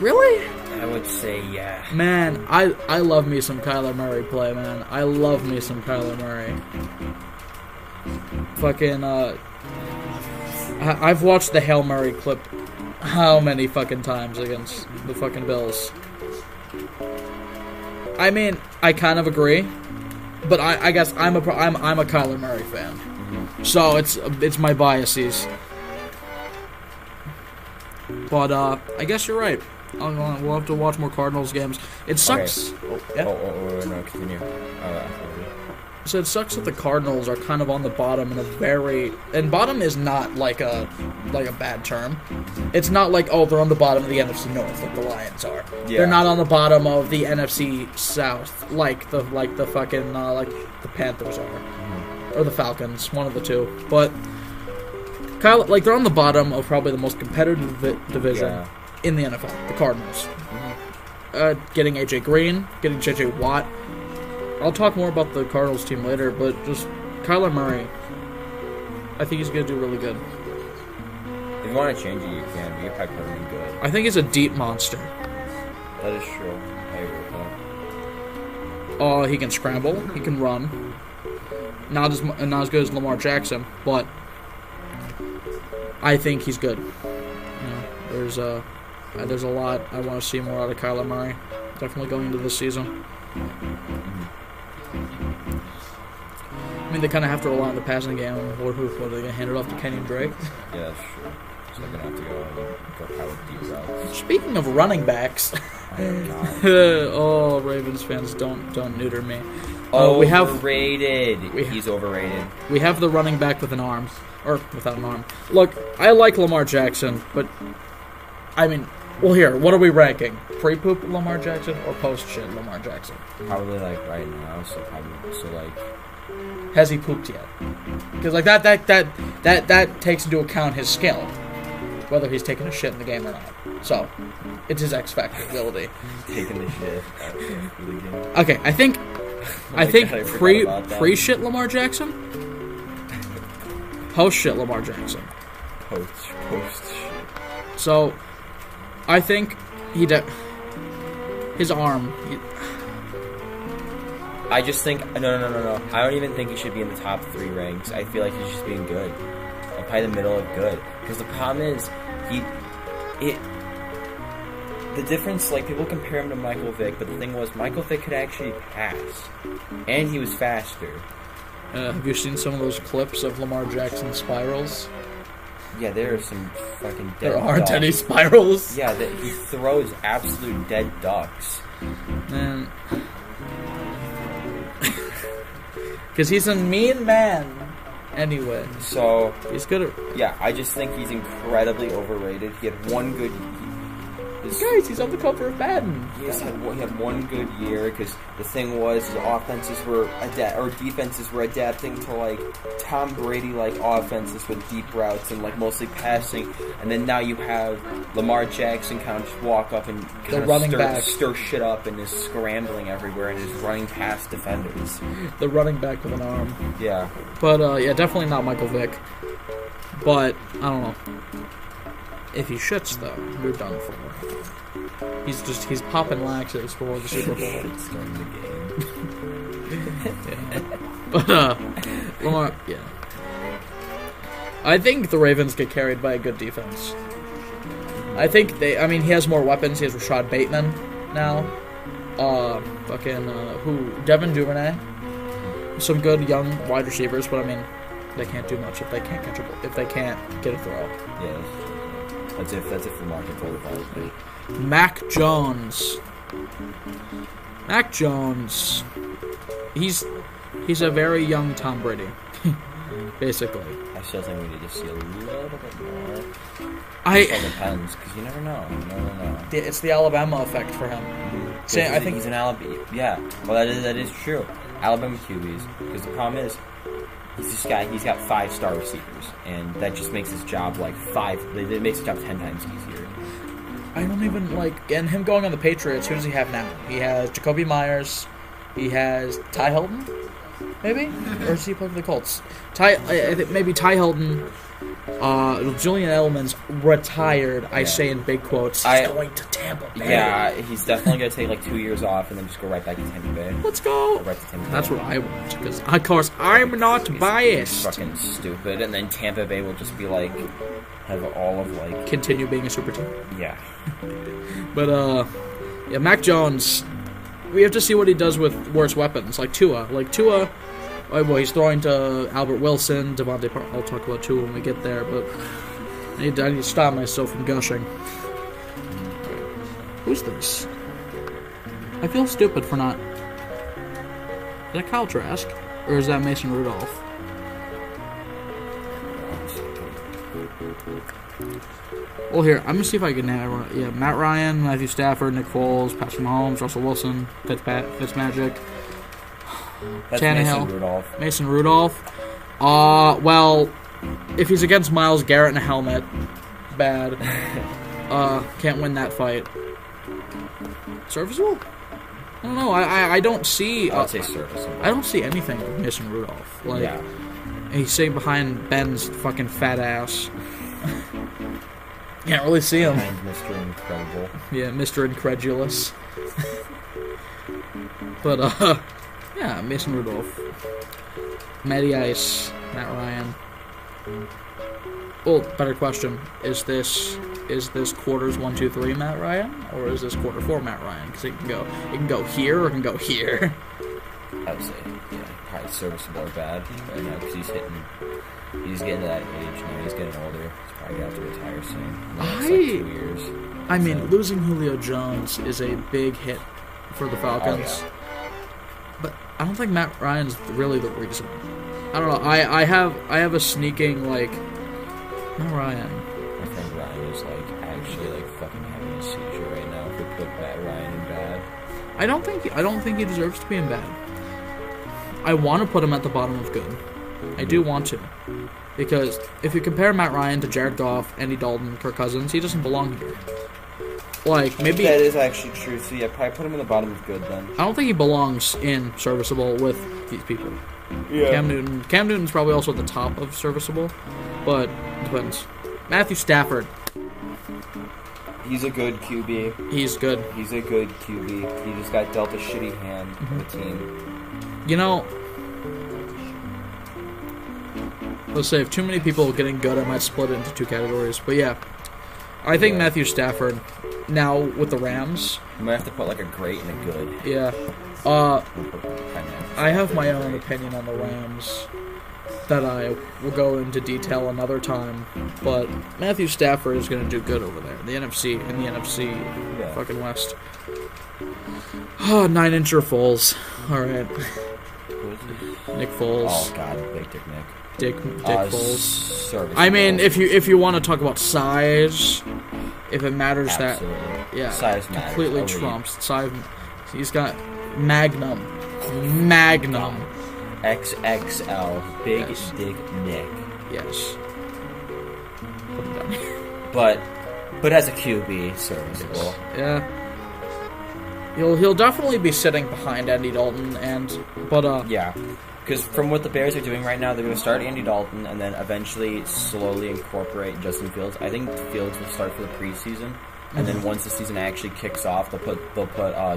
Speaker 2: Really?
Speaker 1: I would say yeah.
Speaker 2: Man, I love me some Kyler Murray play, man. I love me some Kyler Murray. Fucking, I've watched the Hail Murray clip how many fucking times against the fucking Bills. I mean, I kind of agree, but I guess I'm a Kyler Murray fan. Mm-hmm. So it's my biases. But I guess you're right. We'll have to watch more Cardinals games. It sucks.
Speaker 1: Okay.
Speaker 2: Oh, yeah.
Speaker 1: No, continue.
Speaker 2: So it sucks that the Cardinals are kind of on the bottom and bottom is not like a bad term. It's not like they're on the bottom of the NFC North like the Lions are. Yeah. They're not on the bottom of the NFC South like the fucking like the Panthers are or the Falcons, one of the two. But they're on the bottom of probably the most competitive division in the NFL, the Cardinals. Mm-hmm. Getting AJ Green, getting JJ Watt. I'll talk more about the Cardinals team later, but just Kyler Murray, I think he's going to do really good.
Speaker 1: If you want to change it, you can. You can probably put him in good.
Speaker 2: I think he's a deep monster.
Speaker 1: That is true. I agree with that.
Speaker 2: He can scramble. He can run. Not as good as Lamar Jackson, but I think he's good. There's a lot I want to see more out of Kyler Murray. Definitely going into this season. I mean, they kind of have to rely on the passing game. What are they going to hand it off to Kenny and Drake?
Speaker 1: Yeah, that's true. So they're going to have to go power deep routes.
Speaker 2: Speaking of running backs, Ravens fans, don't neuter me.
Speaker 1: Overrated. He's overrated.
Speaker 2: We have the running back with an arm, or without an arm. Look, I like Lamar Jackson, but I mean, well, here, what are we ranking? Pre-poop Lamar Jackson or post-shit Lamar Jackson?
Speaker 1: Probably right now.
Speaker 2: Has he pooped yet? Because that takes into account his skill, whether he's taking a shit in the game or not. So it's his X factor ability.
Speaker 1: Taking the shit.
Speaker 2: Okay, I think pre-shit Lamar Jackson, post-shit Lamar Jackson.
Speaker 1: Post-shit.
Speaker 2: So I think his arm.
Speaker 1: I just think no. I don't even think he should be in the top 3 ranks. I feel like he's just being good, probably the middle of good. Because the problem is the difference. Like, people compare him to Michael Vick, but the thing was Michael Vick could actually pass, and he was faster.
Speaker 2: Have you seen some of those clips of Lamar Jackson spirals?
Speaker 1: Yeah, there are some fucking dead
Speaker 2: There aren't
Speaker 1: ducks.
Speaker 2: any spirals.
Speaker 1: Yeah, he throws absolute dead ducks.
Speaker 2: Man. Because he's a mean man. Anyway.
Speaker 1: So,
Speaker 2: he's good at...
Speaker 1: Yeah, I just think he's incredibly overrated. He had one good...
Speaker 2: Guys, he's on the cover of Madden.
Speaker 1: He had one good year because the thing was the offenses were defenses were adapting to like Tom Brady like offenses with deep routes and like mostly passing, and then now you have Lamar Jackson kind of just walk up and kind of stir shit up and is scrambling everywhere and is running past defenders.
Speaker 2: The running back with an arm.
Speaker 1: Yeah.
Speaker 2: But definitely not Michael Vick. But I don't know. If he shits though, we're done for. He's popping laxatives for the Super Bowl.
Speaker 1: Starting the game.
Speaker 2: But Lamar, yeah. I think the Ravens get carried by a good defense. I think he has more weapons. He has Rashad Bateman now. Devin Duvernay. Some good young wide receivers, but I mean, they can't do much if they can't get a throw.
Speaker 1: Yeah. That's if Lamar can throw the ball.
Speaker 2: Mac Jones. He's a very young Tom Brady, basically.
Speaker 1: I still think we need to see a little bit more. It depends, because you never know.
Speaker 2: It's the Alabama effect for him.
Speaker 1: I think he's an Alabama. Yeah, well, that is true. Alabama QBs, because the problem is, he's got 5-star receivers, and that just makes his job it makes his job 10 times easier.
Speaker 2: I don't even and him going on the Patriots, who does he have now? He has Jacoby Myers, he has Ty Hilton, maybe? Or does he play for the Colts? I think maybe Ty Hilton, Julian Edelman's retired, I say in big quotes. He's going to Tampa Bay.
Speaker 1: Yeah, he's definitely going to take 2 years off and then just go right back to Tampa Bay.
Speaker 2: Let's go. That's what I want, because of course I'm not biased.
Speaker 1: He's fucking stupid, and then Tampa Bay will just be have all of
Speaker 2: continue being a super team.
Speaker 1: Yeah.
Speaker 2: But Mac Jones, we have to see what he does with worse weapons, like Tua. He's throwing to Albert Wilson, Devontae Parker. I'll talk about Tua when we get there, but I need to stop myself from gushing. Who's this? I feel stupid for not... Is that Kyle Trask? Or is that Mason Rudolph? Well, here, I'm going to see if I can narrow. Yeah, Matt Ryan, Matthew Stafford, Nick Foles, Patrick Mahomes, Russell Wilson, Fitzmagic,
Speaker 1: that's
Speaker 2: Tannehill, Mason Rudolph. Well, if he's against Myles Garrett in a helmet, bad. Can't win that fight. Serviceable? I don't know. I don't see...
Speaker 1: I would say serviceable.
Speaker 2: I don't see anything with Mason Rudolph. He's sitting behind Ben's fucking fat ass. Can't really see him.
Speaker 1: Behind Mr. Incredible.
Speaker 2: Yeah, Mr. Incredulous. But, yeah, Mason Rudolph. Matty Ice, Matt Ryan. Well, better question. Is this quarters 1, 2, 3 Matt Ryan? Or is this quarter 4 Matt Ryan? Because it can go here or it can go here.
Speaker 1: I would say, yeah, probably serviceable or bad right now because he's getting to that age now. He's getting older. He's probably going to have to retire soon. In the next, 2 years.
Speaker 2: I mean, losing Julio Jones is a big hit for the Falcons.
Speaker 1: Oh, yeah.
Speaker 2: But I don't think Matt Ryan's really the reason. I don't know. I have a sneaking Matt Ryan.
Speaker 1: My friend Ryan is actually fucking having a seizure right now. If we put Matt Ryan in bad.
Speaker 2: I don't think he deserves to be in bad. I want to put him at the bottom of good. I do want to. Because if you compare Matt Ryan to Jared Goff, Andy Dalton, Kirk Cousins, he doesn't belong here. Maybe...
Speaker 1: That is actually true, so yeah, probably put him in the bottom of good then.
Speaker 2: I don't think he belongs in serviceable with these people.
Speaker 1: Yeah.
Speaker 2: Cam Newton's probably also at the top of serviceable, but it depends. Matthew Stafford.
Speaker 1: He's a good QB.
Speaker 2: He's good.
Speaker 1: He's a good QB. He just got dealt a shitty hand of the team.
Speaker 2: Let's say if too many people are getting good, I might split it into 2 categories. But yeah, I think Matthew Stafford, now with the Rams...
Speaker 1: You might have to put a great and a good.
Speaker 2: Yeah. I have my own opinion on the Rams that I will go into detail another time. But Matthew Stafford is going to do good over there. In the NFC fucking West. 9-incher Foles. Alright. Nick Foles.
Speaker 1: Oh, God. Big Dick Nick.
Speaker 2: Dick Foles. I mean, if you want to talk about size, if it matters
Speaker 1: Absolutely.
Speaker 2: that... Yeah,
Speaker 1: size matters.
Speaker 2: completely trumps size. He's got Magnum,
Speaker 1: XXL, big dick Nick.
Speaker 2: Yes. Put him down.
Speaker 1: But as a QB, serviceable.
Speaker 2: Yeah. He'll definitely be sitting behind Andy Dalton,
Speaker 1: yeah, because from what the Bears are doing right now, they're going to start Andy Dalton and then eventually slowly incorporate Justin Fields. I think Fields will start for the preseason, and then once the season actually kicks off, they'll put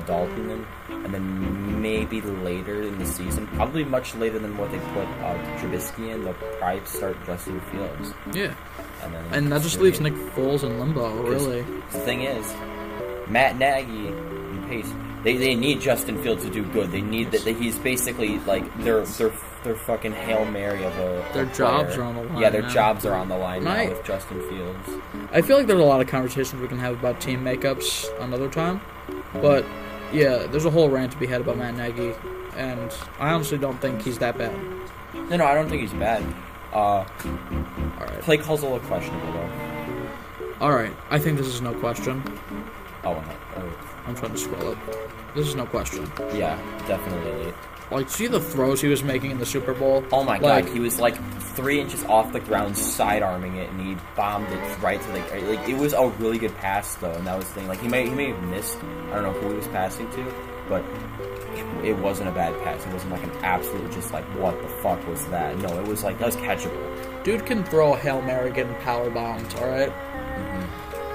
Speaker 1: Dalton in, and then maybe later in the season, probably much later than what they put Trubisky in, they'll probably start Justin Fields.
Speaker 2: Yeah, and that just leaves Nick Foles in limbo. Really,
Speaker 1: the thing is, Matt Nagy. They need Justin Fields to do good. They need that. He's basically like their fucking Hail Mary of a.
Speaker 2: Their jobs are on the line.
Speaker 1: Yeah, their jobs are on the line now with Justin Fields.
Speaker 2: I feel like there's a lot of conversations we can have about team makeups another time, but yeah, there's a whole rant to be had about Matt Nagy, and I honestly don't think he's that bad.
Speaker 1: No, I don't think he's bad.
Speaker 2: All right.
Speaker 1: Play calls a little questionable though.
Speaker 2: All right, I think this is no question.
Speaker 1: Oh.
Speaker 2: I'm trying to scroll up. This is no question.
Speaker 1: Yeah, definitely.
Speaker 2: Like, see the throws he was making in the Super Bowl?
Speaker 1: Oh my god, he was like 3 inches off the ground, sidearming it, and he bombed it right to the. Like, it was a really good pass though, and that was the thing. Like, he may have missed. I don't know who he was passing to, but it wasn't a bad pass. It wasn't like an absolute just like what the fuck was that? No, it was like that was catchable.
Speaker 2: Dude can throw a Hail Mary getting power bombed. All right?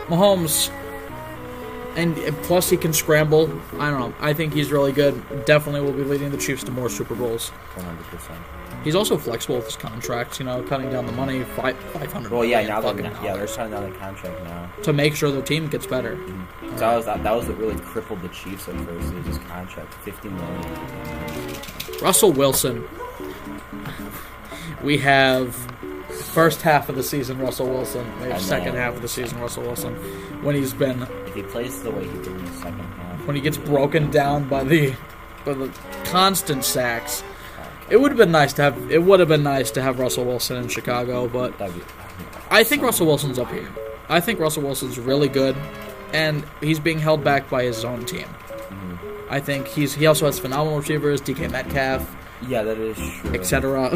Speaker 2: Mahomes. And plus he can scramble. I don't know. I think he's really good. Definitely will be leading the Chiefs to more Super Bowls.
Speaker 1: 100%.
Speaker 2: He's also flexible with his contracts, cutting down the money, $500.
Speaker 1: Well, yeah, now they're cutting down the contract now
Speaker 2: to make sure their team gets better.
Speaker 1: Mm-hmm. So that was what really crippled the Chiefs at first. It was his contract, $50 million.
Speaker 2: Russell Wilson. We have first half of the season Russell Wilson. We have second half of the season Russell Wilson. When he's been,
Speaker 1: if he plays the way he did in the second half,
Speaker 2: when he gets broken down by the constant sacks, it would have been nice to have. It would have been nice to have Russell Wilson in Chicago, but I think Russell Wilson's up here. I think Russell Wilson's really good, and he's being held back by his own team. Mm-hmm. I think he also has phenomenal receivers, DK Metcalf.
Speaker 1: Yeah, that is true.
Speaker 2: Etc.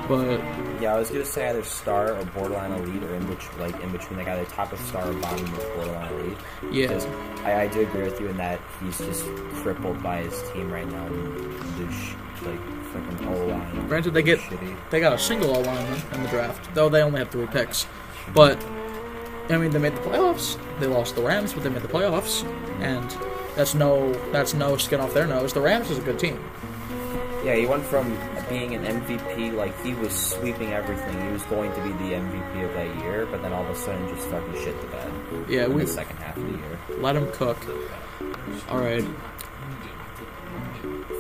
Speaker 2: But
Speaker 1: yeah, I was gonna say either star or borderline elite, or in between, like either top of star or bottom of borderline elite.
Speaker 2: Yeah,
Speaker 1: because I do agree with you in that he's just crippled by his team right now. Freaking O-line.
Speaker 2: Granted, they got a single O-lineman in the draft, though they only have 3 picks. But I mean, they made the playoffs. They lost the Rams, but they made the playoffs, and that's no skin off their nose. The Rams is a good team.
Speaker 1: Yeah, he went from being an MVP, like he was sweeping everything. He was going to be the MVP of that year, but then all of a sudden just fucking shit the bed.
Speaker 2: Yeah,
Speaker 1: in the second half of the year.
Speaker 2: Let him cook. All right,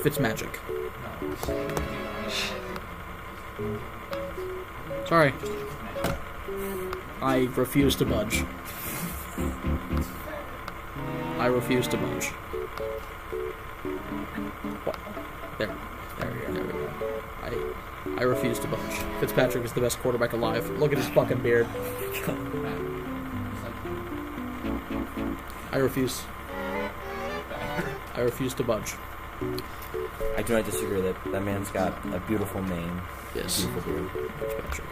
Speaker 2: Fitzmagic. Sorry, I refuse to budge. I refuse to budge. What? There we go. I refuse to budge. Fitzpatrick is the best quarterback alive. Look at his fucking beard. I refuse. I refuse to budge.
Speaker 1: I do not disagree that that man's got a beautiful name.
Speaker 2: Yes.
Speaker 1: Beautiful beard.
Speaker 2: Fitzpatrick.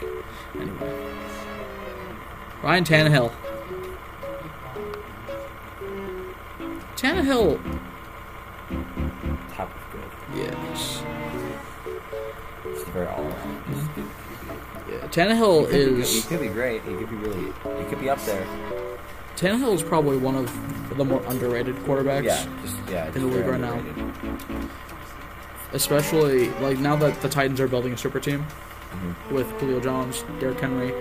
Speaker 2: Anyway. Ryan Tannehill. Tannehill.
Speaker 1: Top of good.
Speaker 2: Yes.
Speaker 1: It's very all around.
Speaker 2: Yeah, Tannehill is.
Speaker 1: He could be great. He could be really. He could be up there.
Speaker 2: Tannehill is probably one of the more underrated quarterbacks.
Speaker 1: In
Speaker 2: the league right now. Especially like now that the Titans are building a super team with Julio Jones, Derrick Henry.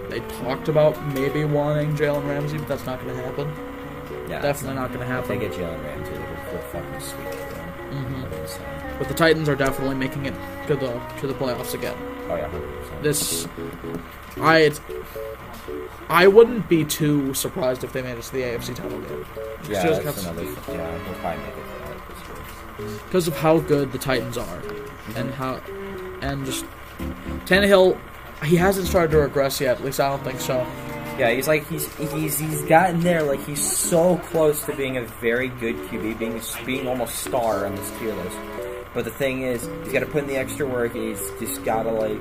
Speaker 2: They talked about maybe wanting Jalen Ramsey, but that's not going to happen.
Speaker 1: Yeah,
Speaker 2: definitely not going to happen.
Speaker 1: If they get Jalen Ramsey, they're fucking sweet.
Speaker 2: But the Titans are definitely making it to the playoffs again.
Speaker 1: Oh yeah,
Speaker 2: 100%. I wouldn't be too surprised if they made it to the AFC title game.
Speaker 1: Yeah, that's another. Yeah, we'll probably make it for that this year.
Speaker 2: Because of how good the Titans are, and just Tannehill, he hasn't started to regress yet. At least I don't think so.
Speaker 1: Yeah, he's gotten there. Like, he's so close to being a very good QB, being almost star on this tier list. But the thing is, he's got to put in the extra work. He's just got to, like,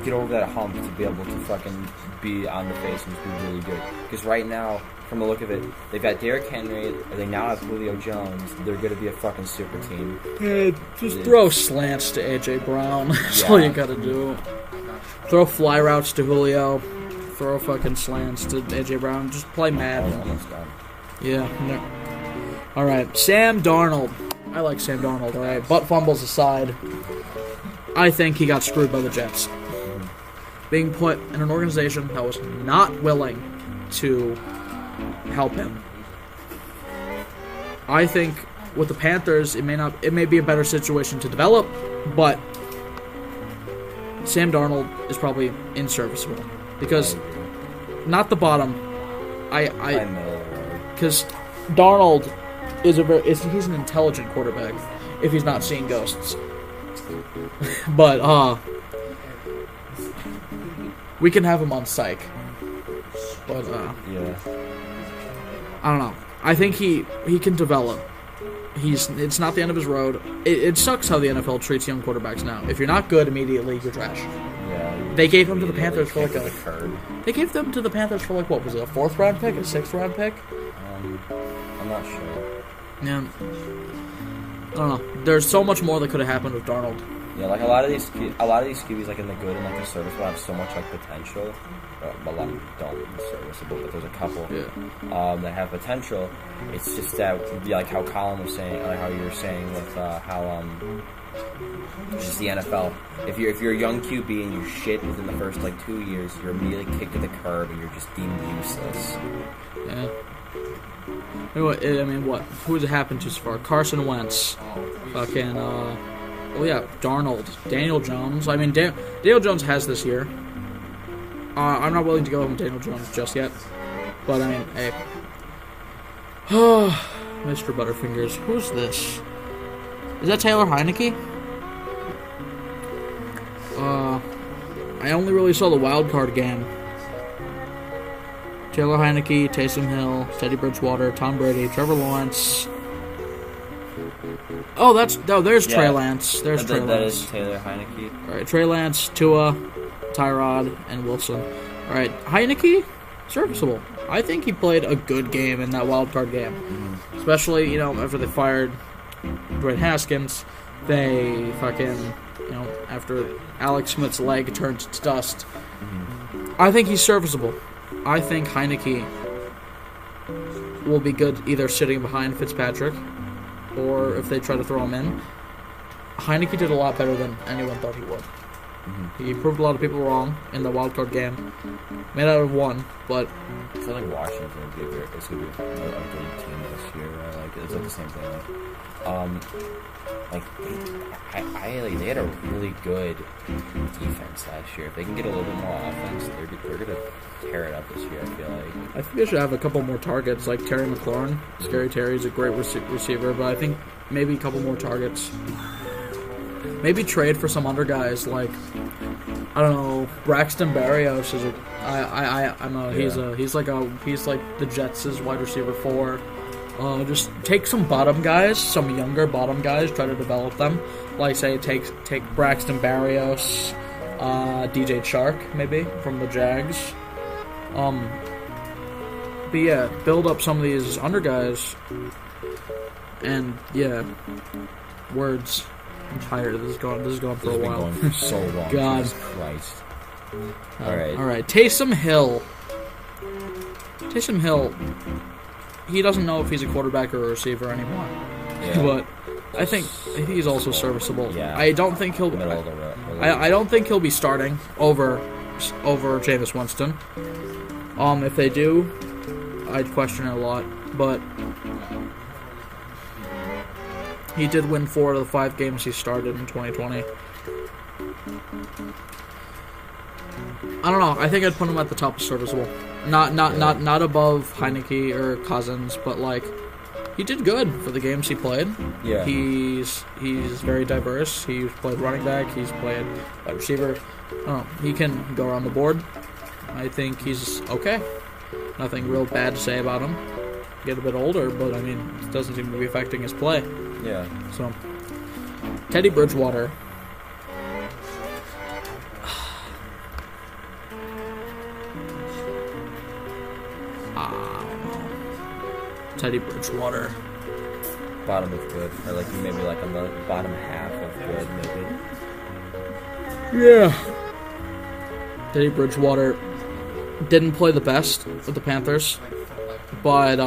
Speaker 1: get over that hump to be able to fucking be on the face and be really good. Because right now, from the look of it, they've got Derrick Henry, they now have Julio Jones. They're going to be a fucking super team.
Speaker 2: Yeah, just throw slants to A.J. Brown. That's all you got to do. Throw fly routes to Julio. Throw fucking slants to A.J. Brown. Just play mad.
Speaker 1: Almost done.
Speaker 2: Yeah. No. All right, Sam Darnold. I like Sam Darnold, all right? Butt fumbles aside, I think he got screwed by the Jets. Being put in an organization that was not willing to help him. I think with the Panthers, it may be a better situation to develop, but Sam Darnold is probably inserviceable. Because, not the bottom, because Darnold he's an intelligent quarterback if he's not seeing ghosts. But we can have him on psych. But
Speaker 1: yeah,
Speaker 2: I don't know. I think he can develop. It's not the end of his road. It sucks how the NFL treats young quarterbacks now. If you're not good immediately, you're trash.
Speaker 1: Yeah.
Speaker 2: They gave him to the Panthers for like They gave them to the Panthers for like what was it? A 4th round pick, a 6th round pick?
Speaker 1: I'm not sure.
Speaker 2: Yeah. I don't know. There's so much more that could have happened with Darnold.
Speaker 1: Yeah, like a lot of these QBs, like in the good and like the serviceable, have so much like potential. A lot of them don't in serviceable, but there's a couple that have potential. It's just that, like how Colin was saying, like how you were saying with how just the NFL. If you're a young QB and you shit within the first like 2 years, you're immediately kicked to the curb and you're just deemed useless.
Speaker 2: Yeah. I mean, what? Who's it happened to so far? Carson Wentz. Fucking, Darnold. Daniel Jones. I mean, Daniel Jones has this year. I'm not willing to go with Daniel Jones just yet. But, I mean, hey. Mr. Butterfingers. Who's this? Is that Taylor Heineke? I only really saw the wild card game. Taylor Heineke, Taysom Hill, Teddy Bridgewater, Tom Brady, Trevor Lawrence. There's Trey Lance. There's Trey Lance.
Speaker 1: That is Taylor Heineke.
Speaker 2: All right, Trey Lance, Tua, Tyrod, and Wilson. All right, Heineke, serviceable. I think he played a good game in that wild card game. Mm-hmm. Especially, after they fired Dwayne Haskins, they fucking, after Alex Smith's leg turned to dust. Mm-hmm. I think he's serviceable. I think Heineke will be good either sitting behind Fitzpatrick or if they try to throw him in. Heineke did a lot better than anyone thought he would. Mm-hmm. He proved a lot of people wrong in the wildcard game. Made out of one, but
Speaker 1: I feel like Washington is going to be a good team this year. It's like the same thing. They had a really good defense last year. If they can get a little bit more offense, they're going to tear it up this year, I feel like.
Speaker 2: I think they should have a couple more targets, like Terry McLaurin. Scary Terry's a great receiver, but I think maybe a couple more targets. Maybe trade for some other guys, like, I don't know, Braxton Berrios is he's like the Jets' wide receiver 4. Just take some bottom guys, some younger bottom guys, try to develop them. Like, say, take Braxton Berrios, DJ Chark, maybe, from the Jags. But yeah, build up some of these under guys. And, yeah, words. I'm tired. This is going for a while.
Speaker 1: This has been going for so long.
Speaker 2: God.
Speaker 1: Jesus Christ. All right.
Speaker 2: Taysom Hill, he doesn't know if he's a quarterback or a receiver anymore. Yeah. But I think he's also serviceable.
Speaker 1: Yeah.
Speaker 2: I don't think he'll. I don't think he'll be starting over Jameis Winston. If they do, I'd question it a lot. But he did win 4 of the 5 games he started in 2020. I don't know. I think I'd put him at the top of serviceable. Not above Heineke or Cousins, but like he did good for the games he played.
Speaker 1: Yeah.
Speaker 2: He's very diverse. He's played running back. He's played wide receiver. I don't know. He can go around the board. I think he's okay. Nothing real bad to say about him. Get a bit older, but I mean, it doesn't seem to be affecting his play.
Speaker 1: Yeah.
Speaker 2: So, Teddy Bridgewater. Teddy Bridgewater.
Speaker 1: Bottom of good, or like maybe like on the bottom half of good, maybe.
Speaker 2: Yeah. Teddy Bridgewater didn't play the best with the Panthers, but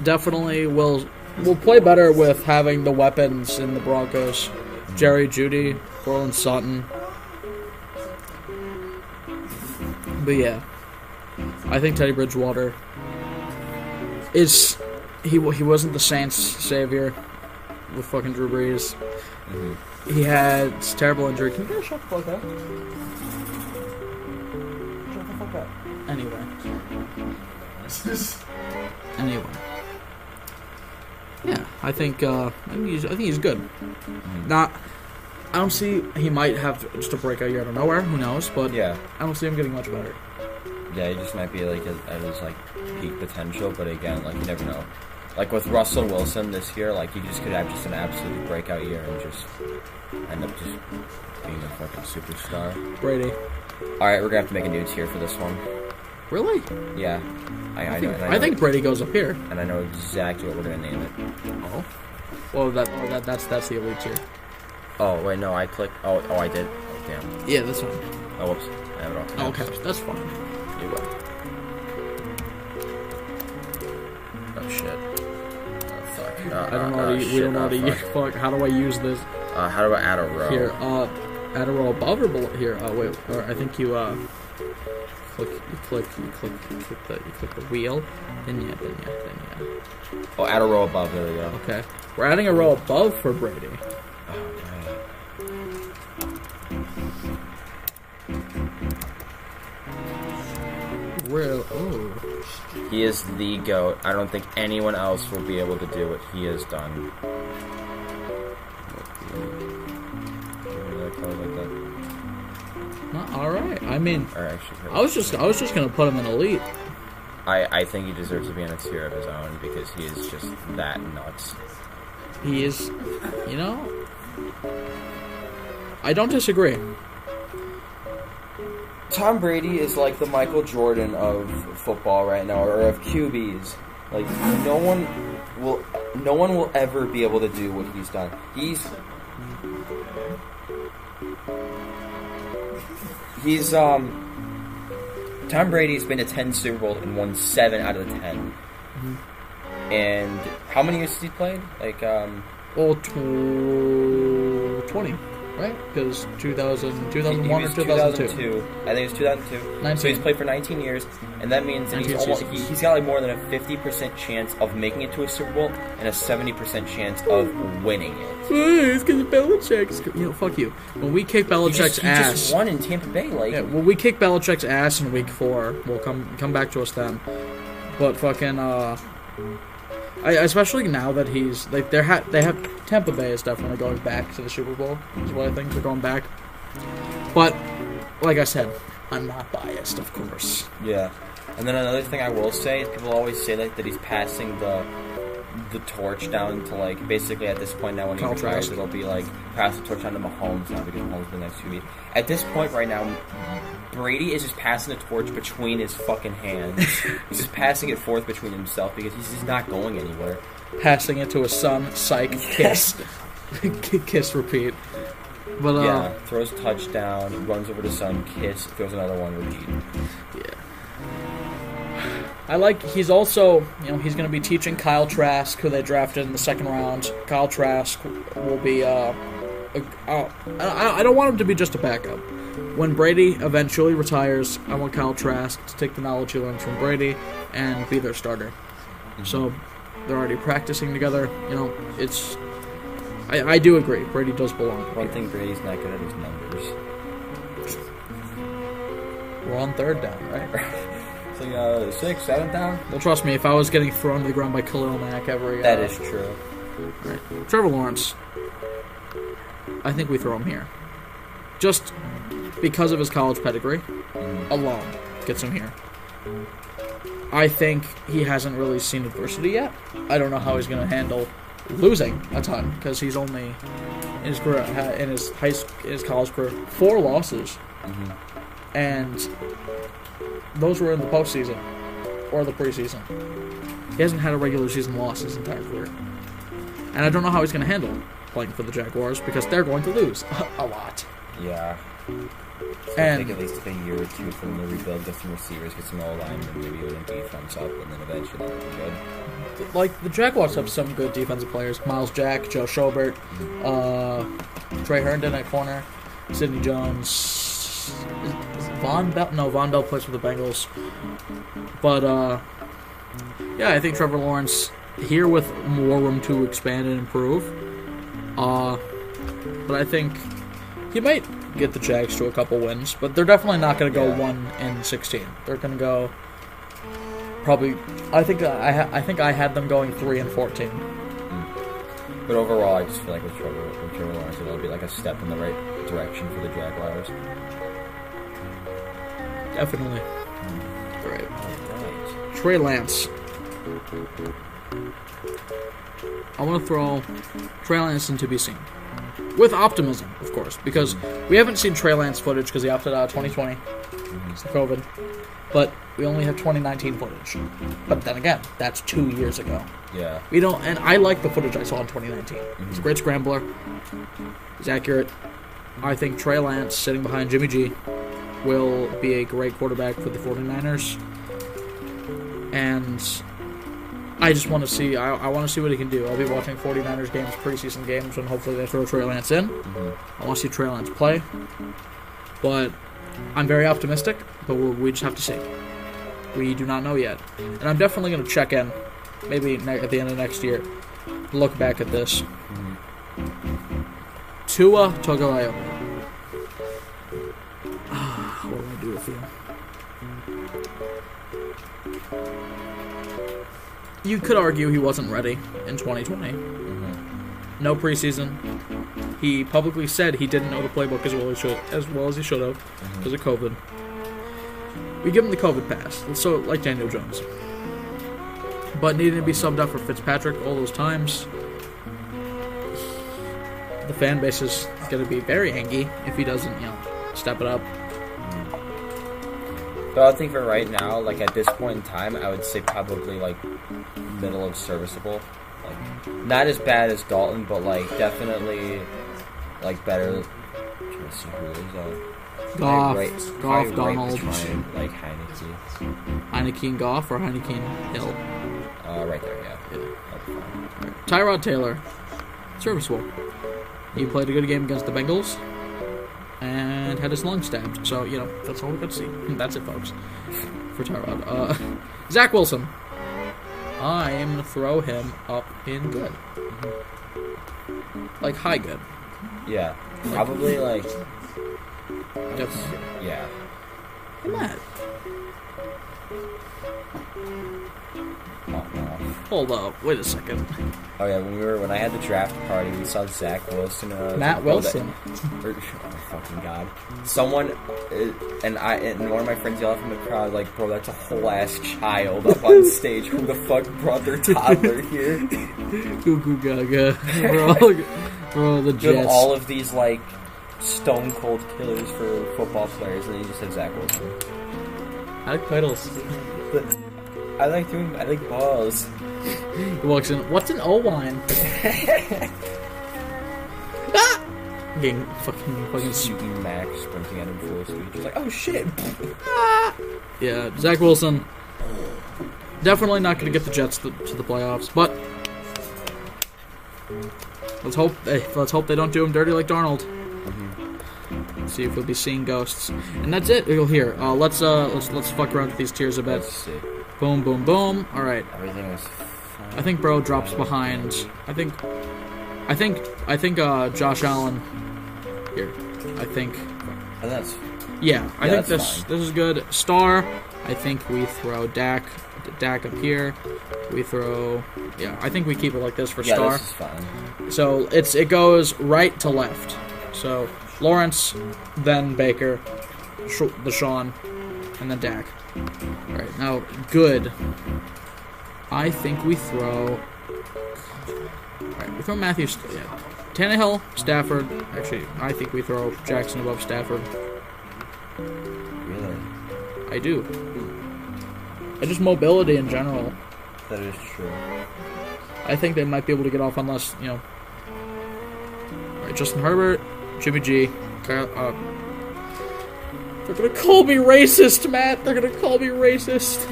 Speaker 2: definitely will play better with having the weapons in the Broncos. Jerry Jeudy, Courtland Sutton. But yeah, I think Teddy Bridgewater is he wasn't the Saints' savior with fucking Drew Brees. Mm-hmm. He had a terrible injury. Can you guys shut the fuck up? Shut the fuck up. Anyway. Yeah, I think he's good. Mm-hmm. I don't see he might have just a breakout year out of nowhere. Who knows? But
Speaker 1: yeah,
Speaker 2: I don't see him getting much better.
Speaker 1: Yeah, he just might be like at his like peak potential, but again, like you never know. Like with Russell Wilson this year, like you just could have just an absolute breakout year and just end up just being a fucking superstar.
Speaker 2: Brady.
Speaker 1: All right, we're gonna have to make a new tier for this one.
Speaker 2: Really?
Speaker 1: Yeah,
Speaker 2: I think Brady goes up here,
Speaker 1: and I know exactly what we're gonna name it.
Speaker 2: Oh, well that's the elite tier.
Speaker 1: Oh wait, no, I clicked. Oh, I did. Oh, damn.
Speaker 2: Yeah, that's fine.
Speaker 1: Oh, whoops. I have it all.
Speaker 2: Okay, that's fine.
Speaker 1: You will. Oh shit. Oh fuck.
Speaker 2: I don't know. We don't know how to use. Fuck. How do I use this?
Speaker 1: How do I add a row?
Speaker 2: Here. Add a row above or below? Here. Wait. Or I think you click the wheel. Then yeah.
Speaker 1: Oh, add a row above. There we go.
Speaker 2: Okay. We're adding a row above for Brady.
Speaker 1: He is the GOAT. I don't think anyone else will be able to do what he has done.
Speaker 2: Alright. I mean, I was just gonna put him in elite.
Speaker 1: I think he deserves to be in a tier of his own because he is just that nuts.
Speaker 2: He is, I don't disagree.
Speaker 1: Tom Brady is like the Michael Jordan of football right now, or of QBs. Like no one will ever be able to do what he's done. Tom Brady's been to 10 Super Bowls and won 7 out of the 10. Mm-hmm. And how many years has he played? Like
Speaker 2: 20. Right? Because 2001 or 2002.
Speaker 1: I think it was 2002.
Speaker 2: 19.
Speaker 1: So he's played for 19 years, and that means that he's got like more than a 50% chance of making it to a Super Bowl and a 70% chance of winning it.
Speaker 2: It's because of Belichick. Fuck you. When we kick Belichick's ass,
Speaker 1: he just won in Tampa Bay. Like,
Speaker 2: yeah, when we kick Belichick's ass in Week 4, we'll come back to us then. But fucking especially now that he's like they have Tampa Bay is definitely going back to the Super Bowl is what I think. They're going back, but like I said, I'm not biased, of course.
Speaker 1: Yeah, and then another thing I will say is people always say that he's passing the torch down to like basically at this point now when he retires it'll be like pass the torch down to Mahomes now because Mahomes is the next QB. At this point right now, Brady is just passing the torch between his fucking hands. He's just passing it forth between himself because he's just not going anywhere.
Speaker 2: Passing it to his son, psych, kiss. Kiss, repeat. But
Speaker 1: yeah, throws touchdown, runs over to son, kiss, throws another one, repeat.
Speaker 2: Yeah. He's also, he's going to be teaching Kyle Trask, who they drafted in the second round. Kyle Trask will be, I don't want him to be just a backup. When Brady eventually retires, I want Kyle Trask to take the knowledge he learned from Brady and be their starter. Mm-hmm. So, they're already practicing together. It's... I do agree. Brady does belong.
Speaker 1: One thing Brady's not good at is numbers.
Speaker 2: We're on third down, right?
Speaker 1: It's like 6, 7 down.
Speaker 2: Well, trust me, if I was getting thrown to the ground by Khalil Mack every...
Speaker 1: That is true.
Speaker 2: Right. Trevor Lawrence. I think we throw him here. just because of his college pedigree alone gets him here. I think he hasn't really seen adversity yet. I don't know how he's going to handle losing a ton because he's only in his career, in his college career, 4 losses, and those were in the postseason or the preseason. He hasn't had a regular season loss his entire career, and I don't know how he's going to handle playing for the Jaguars because they're going to lose a lot.
Speaker 1: Yeah. It's
Speaker 2: And
Speaker 1: take at least a year or two for them to rebuild, get some receivers, get some O-linemen, maybe get a defense up, and then eventually they'll be good.
Speaker 2: like the Jaguars have some good defensive players: Miles Jack, Joe Schobert, Trey Herndon at corner, Sidney Jones, Von Bell. No, Von Bell plays for the Bengals. But yeah, I think Trevor Lawrence here with more room to expand and improve. But I think he might get the Jags to a couple wins, but they're definitely not going to go 1-16. They're going to go probably. I think I had them going 3-14.
Speaker 1: But overall, I just feel like with Trevor Lawrence, it'll be like a step in the right direction for the Jaguars.
Speaker 2: Definitely. All right. Trey Lance. I want to throw Trey Lance into be seen. With optimism, of course, because we haven't seen Trey Lance footage because he opted out of 2020. It's the COVID. But we only have 2019 footage. But then again, that's 2 years ago.
Speaker 1: Yeah.
Speaker 2: We don't, and I like the footage I saw in 2019. He's a great scrambler. He's accurate. I think Trey Lance, sitting behind Jimmy G, will be a great quarterback for the 49ers. And I just want to see. I want to see what he can do. I'll be watching 49ers games, preseason games, and hopefully they throw Trey Lance in. I want to see Trey Lance play. But I'm very optimistic, but we just have to see. We do not know yet. And I'm definitely going to check in, maybe at the end of next year, look back at this. Tua Tagovailoa. What do I do with you? You could argue he wasn't ready in 2020. No preseason. He publicly said he didn't know the playbook as well as he should have because of COVID. We give him the COVID pass, so like Daniel Jones. But needing to be subbed out for Fitzpatrick all those times, the fan base is going to be very angry if he doesn't, step it up.
Speaker 1: But I think for right now, like at this point in time, I would say probably like middle of serviceable. Like not as bad as Dalton, but like definitely like better. I'm trying to see who it is.
Speaker 2: Goff, Donald,
Speaker 1: like Heineke.
Speaker 2: Heineke and Goff or Heineke and Hill.
Speaker 1: Right there, yeah.
Speaker 2: Tyrod Taylor, serviceable. He played a good game against the Bengals and had his lung stabbed. So, that's all we got to see. That's it, folks, for Tyrod. Zach Wilson. I am going to throw him up in good. Like, high good.
Speaker 1: Yeah. Probably, like...
Speaker 2: Definitely.
Speaker 1: Yeah.
Speaker 2: Hey, Matt.
Speaker 1: Oh, no.
Speaker 2: Hold up. Wait a second.
Speaker 1: Oh, yeah, when I had the draft party, we saw Zach Wilson.
Speaker 2: Matt Wilson.
Speaker 1: Oh, fucking God. Someone, and one of my friends yelled from the crowd, like, bro, that's a whole-ass child up on stage. Who the fuck brought their toddler here?
Speaker 2: Goo goo gaga. Bro, the Jets.
Speaker 1: You have all of these, like, stone-cold killers for football players, and then you just have Zach Wilson.
Speaker 2: I like titles.
Speaker 1: I like balls.
Speaker 2: He walks in. What's an O-line? Getting fucking
Speaker 1: shooting Max sprinting at him full speed. Just like, oh shit.
Speaker 2: Yeah, Zach Wilson. Definitely not going to get the Jets to the playoffs, but let's hope they don't do him dirty like Darnold. See if we'll be seeing ghosts. And that's it. You'll hear. Let's fuck around with these tiers a bit.
Speaker 1: Let's see.
Speaker 2: Boom, boom, boom. All right.
Speaker 1: Everything is fine.
Speaker 2: I think Bro drops behind. I think Josh Allen here. I think.
Speaker 1: Oh, that's.
Speaker 2: Yeah, I think
Speaker 1: this
Speaker 2: is good. Star. I think we throw Dak up here. We throw. Yeah, I think we keep it like this for Star.
Speaker 1: This is fine.
Speaker 2: So it goes right to left. So Lawrence, then Baker, Deshaun, and then Dak. All right, now good. I think we throw. All right, we throw Matthews. Yeah, Tannehill, Stafford. Actually, I think we throw Jackson above Stafford.
Speaker 1: Really?
Speaker 2: I do. And just mobility in general.
Speaker 1: That is true.
Speaker 2: I think they might be able to get off unless, All right, Justin Herbert, Jimmy G. They're gonna call me racist, Matt. They're gonna call me racist.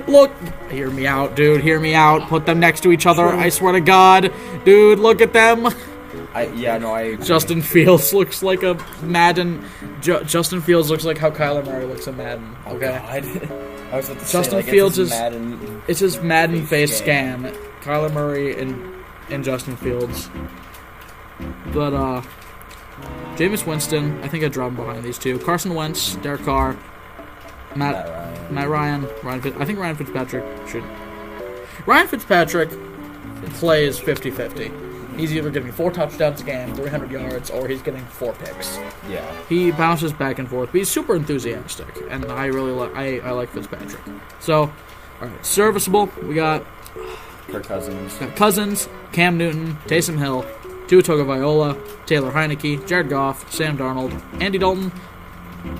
Speaker 2: Look, hear me out, dude. Hear me out. Put them next to each other. I swear to God, dude. Look at them.
Speaker 1: I agree.
Speaker 2: Justin Fields looks like a Madden. Justin Fields looks like how Kyler Murray looks in Madden. Okay.
Speaker 1: Oh, God. I was about to
Speaker 2: Justin
Speaker 1: say,
Speaker 2: Fields
Speaker 1: it's
Speaker 2: his Madden face scan. Kyler Murray and Justin Fields. But Jameis Winston, I think I'd drop him behind these two. Carson Wentz, Derek Carr, Matt Ryan. I think Ryan Fitzpatrick should. Ryan Fitzpatrick plays 50-50. He's either getting 4 touchdowns a game, 300 yards, or he's getting 4 picks.
Speaker 1: Yeah.
Speaker 2: He bounces back and forth, but he's super enthusiastic, and I really I like Fitzpatrick. So, all right, serviceable. We got
Speaker 1: Kirk
Speaker 2: Cousins, Cam Newton, Taysom Hill, Tua Tagovailoa, Taylor Heineke, Jared Goff, Sam Darnold, Andy Dalton,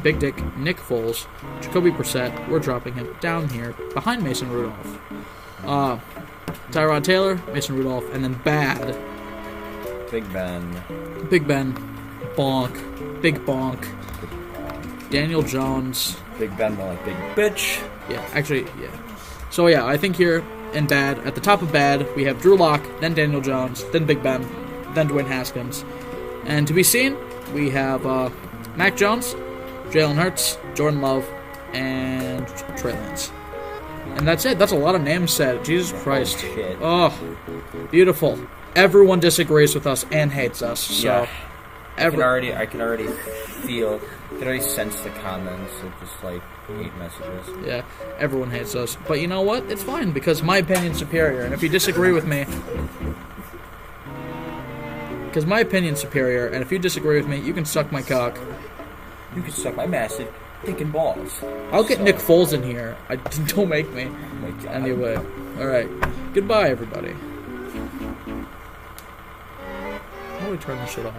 Speaker 2: Big Dick, Nick Foles, Jacoby Brissett. We're dropping him down here behind Mason Rudolph. Tyrod Taylor, Mason Rudolph, and then bad.
Speaker 1: Big Ben.
Speaker 2: Bonk. Big Bonk. Daniel Jones.
Speaker 1: Big Ben, more like big bitch.
Speaker 2: Yeah, actually, yeah. So, yeah, I think here in bad, at the top of bad, we have Drew Lock, then Daniel Jones, then Big Ben, then Dwayne Haskins. And to be seen, we have Mac Jones, Jalen Hurts, Jordan Love, and Trey Lance. And that's it. That's a lot of names said. Jesus Christ.
Speaker 1: Oh, shit.
Speaker 2: Oh, beautiful. Everyone disagrees with us and hates us. So,
Speaker 1: yeah. I can already sense the comments of just like hate messages.
Speaker 2: Yeah, everyone hates us. But you know what? It's fine because my opinion's superior. And if you disagree with me, you can suck my cock.
Speaker 1: You can suck my massive dick and balls.
Speaker 2: I'll get Nick Foles in here. Don't make me.
Speaker 1: Oh my God.
Speaker 2: Anyway, all right. Goodbye, everybody. How do we turn this shit off?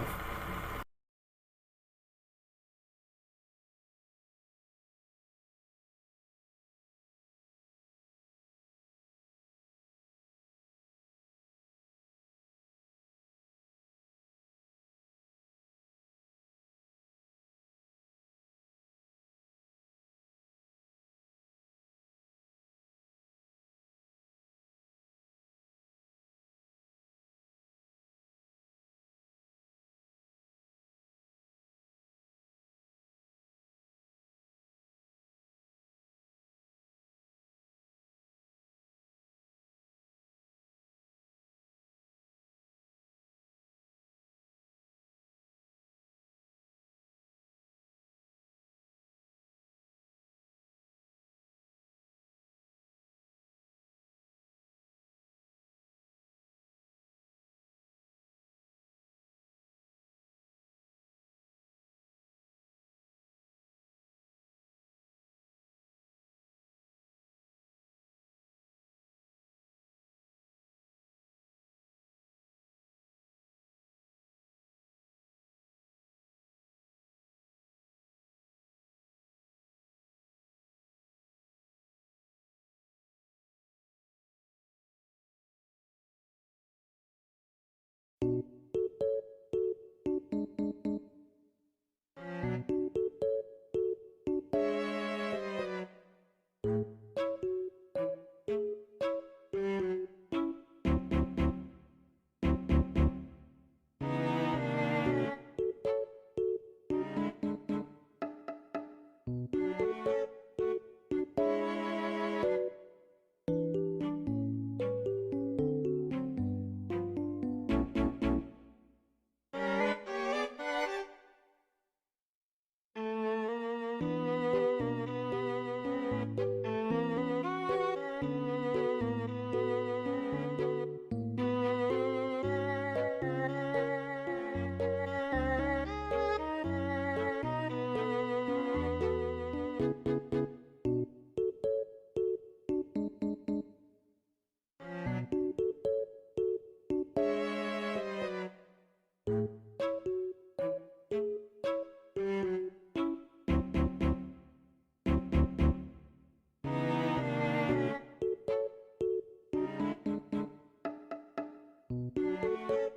Speaker 1: Bye.